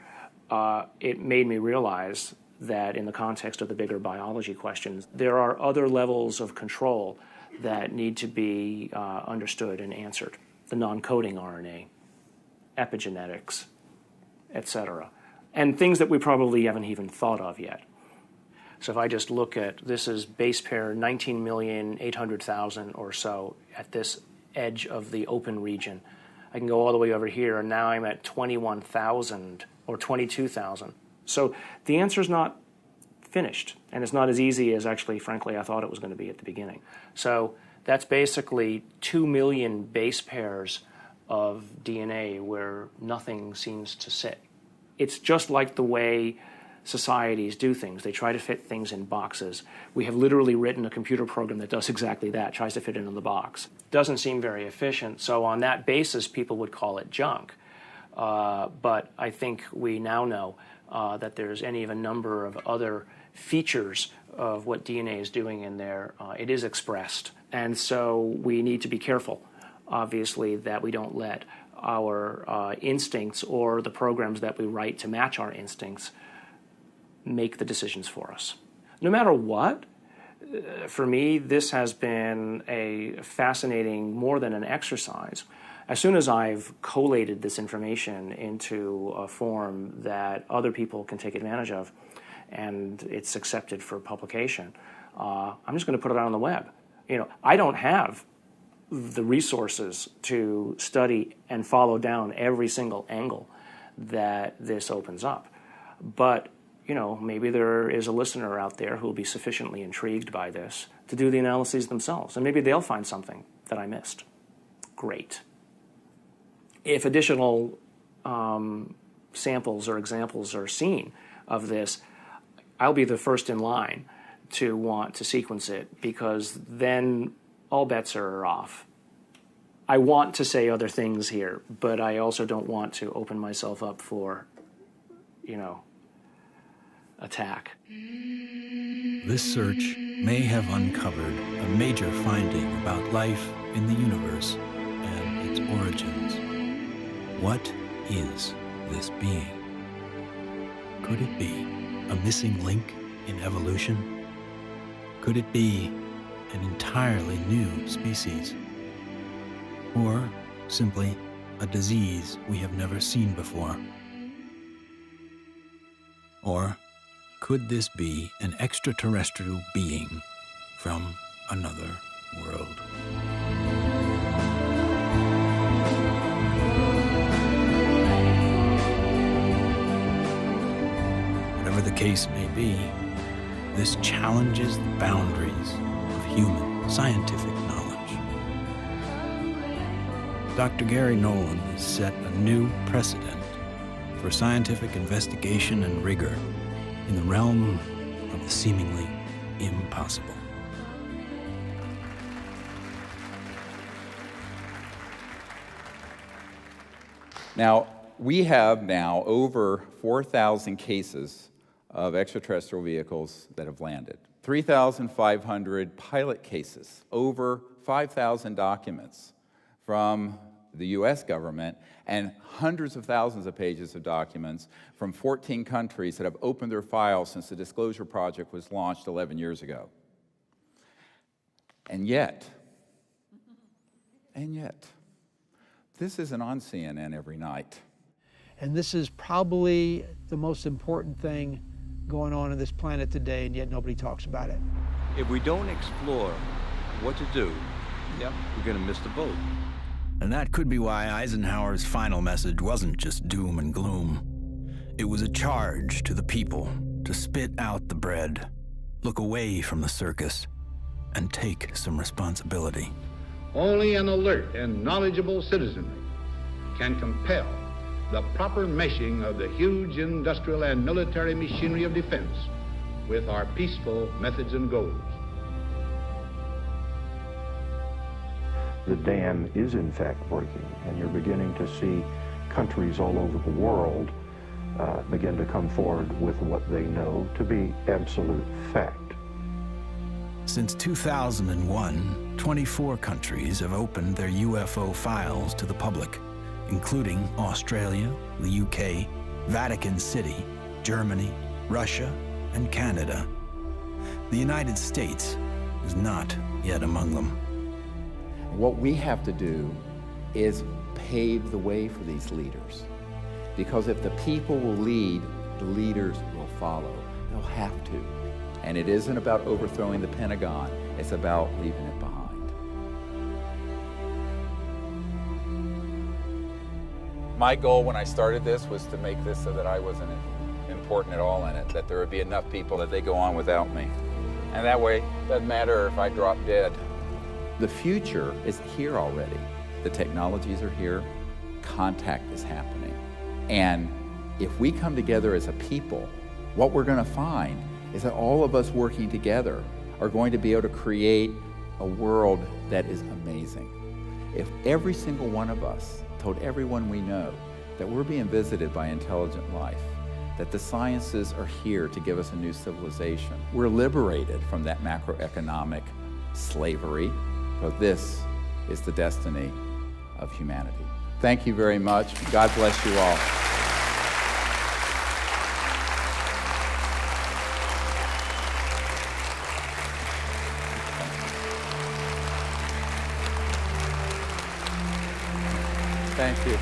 it made me realize that in the context of the bigger biology questions, there are other levels of control that need to be understood and answered. The non-coding RNA, epigenetics, etc. And things that we probably haven't even thought of yet. So if I just look at, this is base pair 19,800,000 or so at this edge of the open region. I can go all the way over here, and now I'm at 21,000 or 22,000. So the answer's not finished, and it's not as easy as actually, frankly, I thought it was going to be at the beginning. So that's basically 2 million base pairs of DNA where nothing seems to sit. It's just like the way societies do things. They try to fit things in boxes. We have literally written a computer program that does exactly that, tries to fit it in the box. Doesn't seem very efficient, so on that basis, people would call it junk. But I think we now know that there's any of a number of other features of what DNA is doing in there. It is expressed. And so we need to be careful, obviously, that we don't let our instincts or the programs that we write to match our instincts make the decisions for us. No matter what, for me, this has been a fascinating, more than an exercise. As soon as I've collated this information into a form that other people can take advantage of, and it's accepted for publication, I'm just going to put it out on the web. I don't have the resources to study and follow down every single angle that this opens up. But, maybe there is a listener out there who will be sufficiently intrigued by this to do the analyses themselves, and maybe they'll find something that I missed. Great. If additional samples or examples are seen of this, I'll be the first in line to want to sequence it, because then all bets are off. I want to say other things here, but I also don't want to open myself up for, attack. This search may have uncovered a major finding about life in the universe and its origins. What is this being? Could it be a missing link in evolution? Could it be an entirely new species? Or simply a disease we have never seen before? Or could this be an extraterrestrial being from another world? Whatever the case may be, this challenges the boundaries of human scientific knowledge. Dr. Gary Nolan has set a new precedent for scientific investigation and rigor in the realm of the seemingly impossible. Now, we have now over 4,000 cases of extraterrestrial vehicles that have landed, 3,500 pilot cases, over 5,000 documents from the U.S. government, and hundreds of thousands of pages of documents from 14 countries that have opened their files since the Disclosure Project was launched 11 years ago. And yet, this isn't on CNN every night. And this is probably the most important thing going on this planet today, and yet nobody talks about it. If we don't explore what to do, we're going to miss the boat. And that could be why Eisenhower's final message wasn't just doom and gloom. It was a charge to the people to spit out the bread, look away from the circus, and take some responsibility. Only an alert and knowledgeable citizenry can compel the proper meshing of the huge industrial and military machinery of defense with our peaceful methods and goals. The dam is in fact breaking, and you're beginning to see countries all over the world begin to come forward with what they know to be absolute fact. Since 2001, 24 countries have opened their UFO files to the public, including Australia, the UK, Vatican City, Germany, Russia, and Canada. The United States is not yet among them. What we have to do is pave the way for these leaders. Because if the people will lead, the leaders will follow. They'll have to. And it isn't about overthrowing the Pentagon, it's about leaving it behind. My goal when I started this was to make this so that I wasn't important at all in it, that there would be enough people that they go on without me. And that way, it doesn't matter if I drop dead. The future is here already. The technologies are here, contact is happening. And if we come together as a people, what we're going to find is that all of us working together are going to be able to create a world that is amazing. If every single one of us told everyone we know that we're being visited by intelligent life, that the sciences are here to give us a new civilization, we're liberated from that macroeconomic slavery, but this is the destiny of humanity. Thank you very much. God bless you all. Thank you.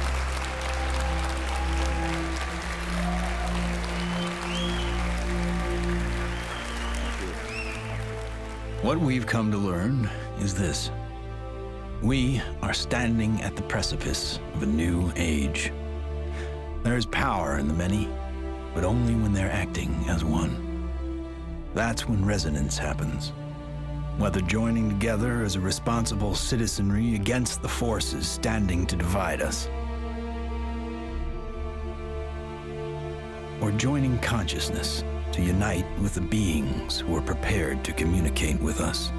What we've come to learn is this. We are standing at the precipice of a new age. There is power in the many, but only when they're acting as one. That's when resonance happens. Whether joining together as a responsible citizenry against the forces standing to divide us, or joining consciousness to unite with the beings who are prepared to communicate with us.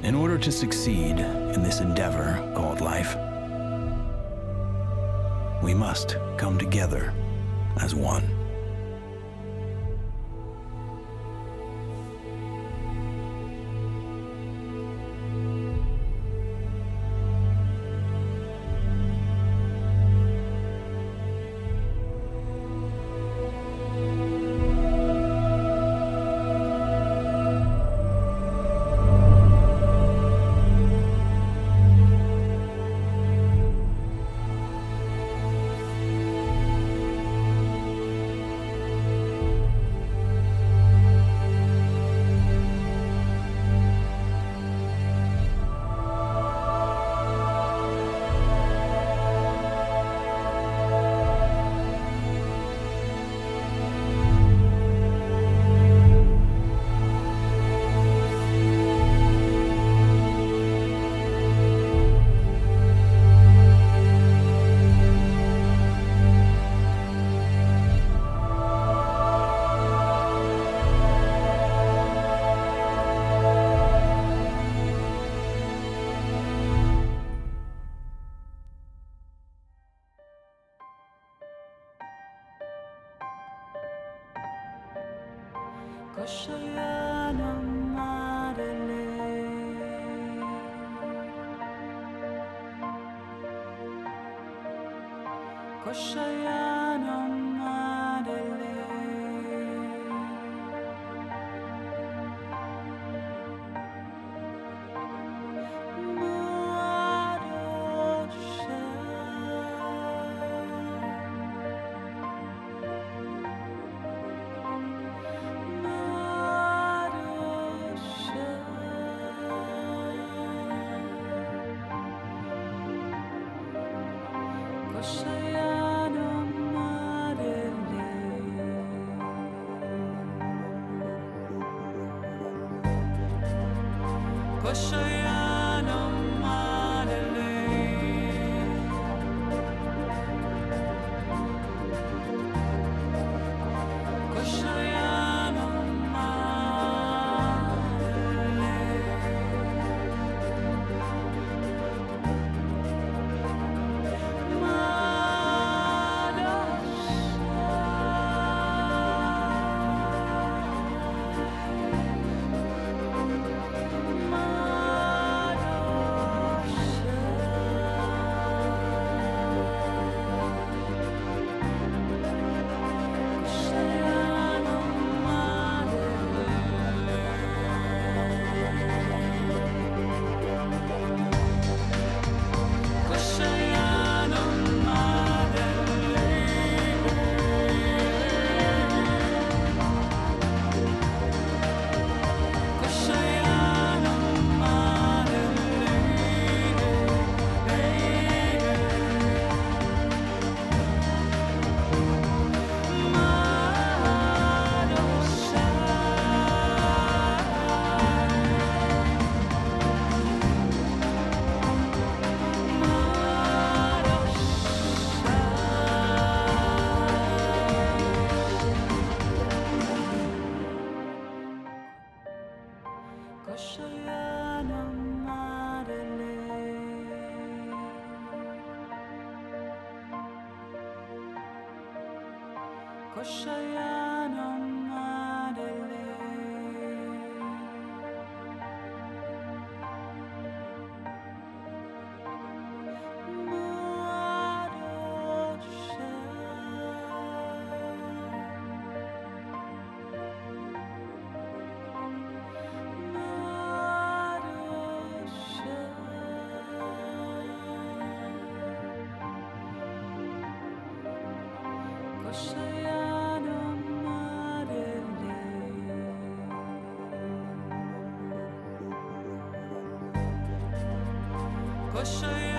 In order to succeed in this endeavor called life, we must come together as one. Koşa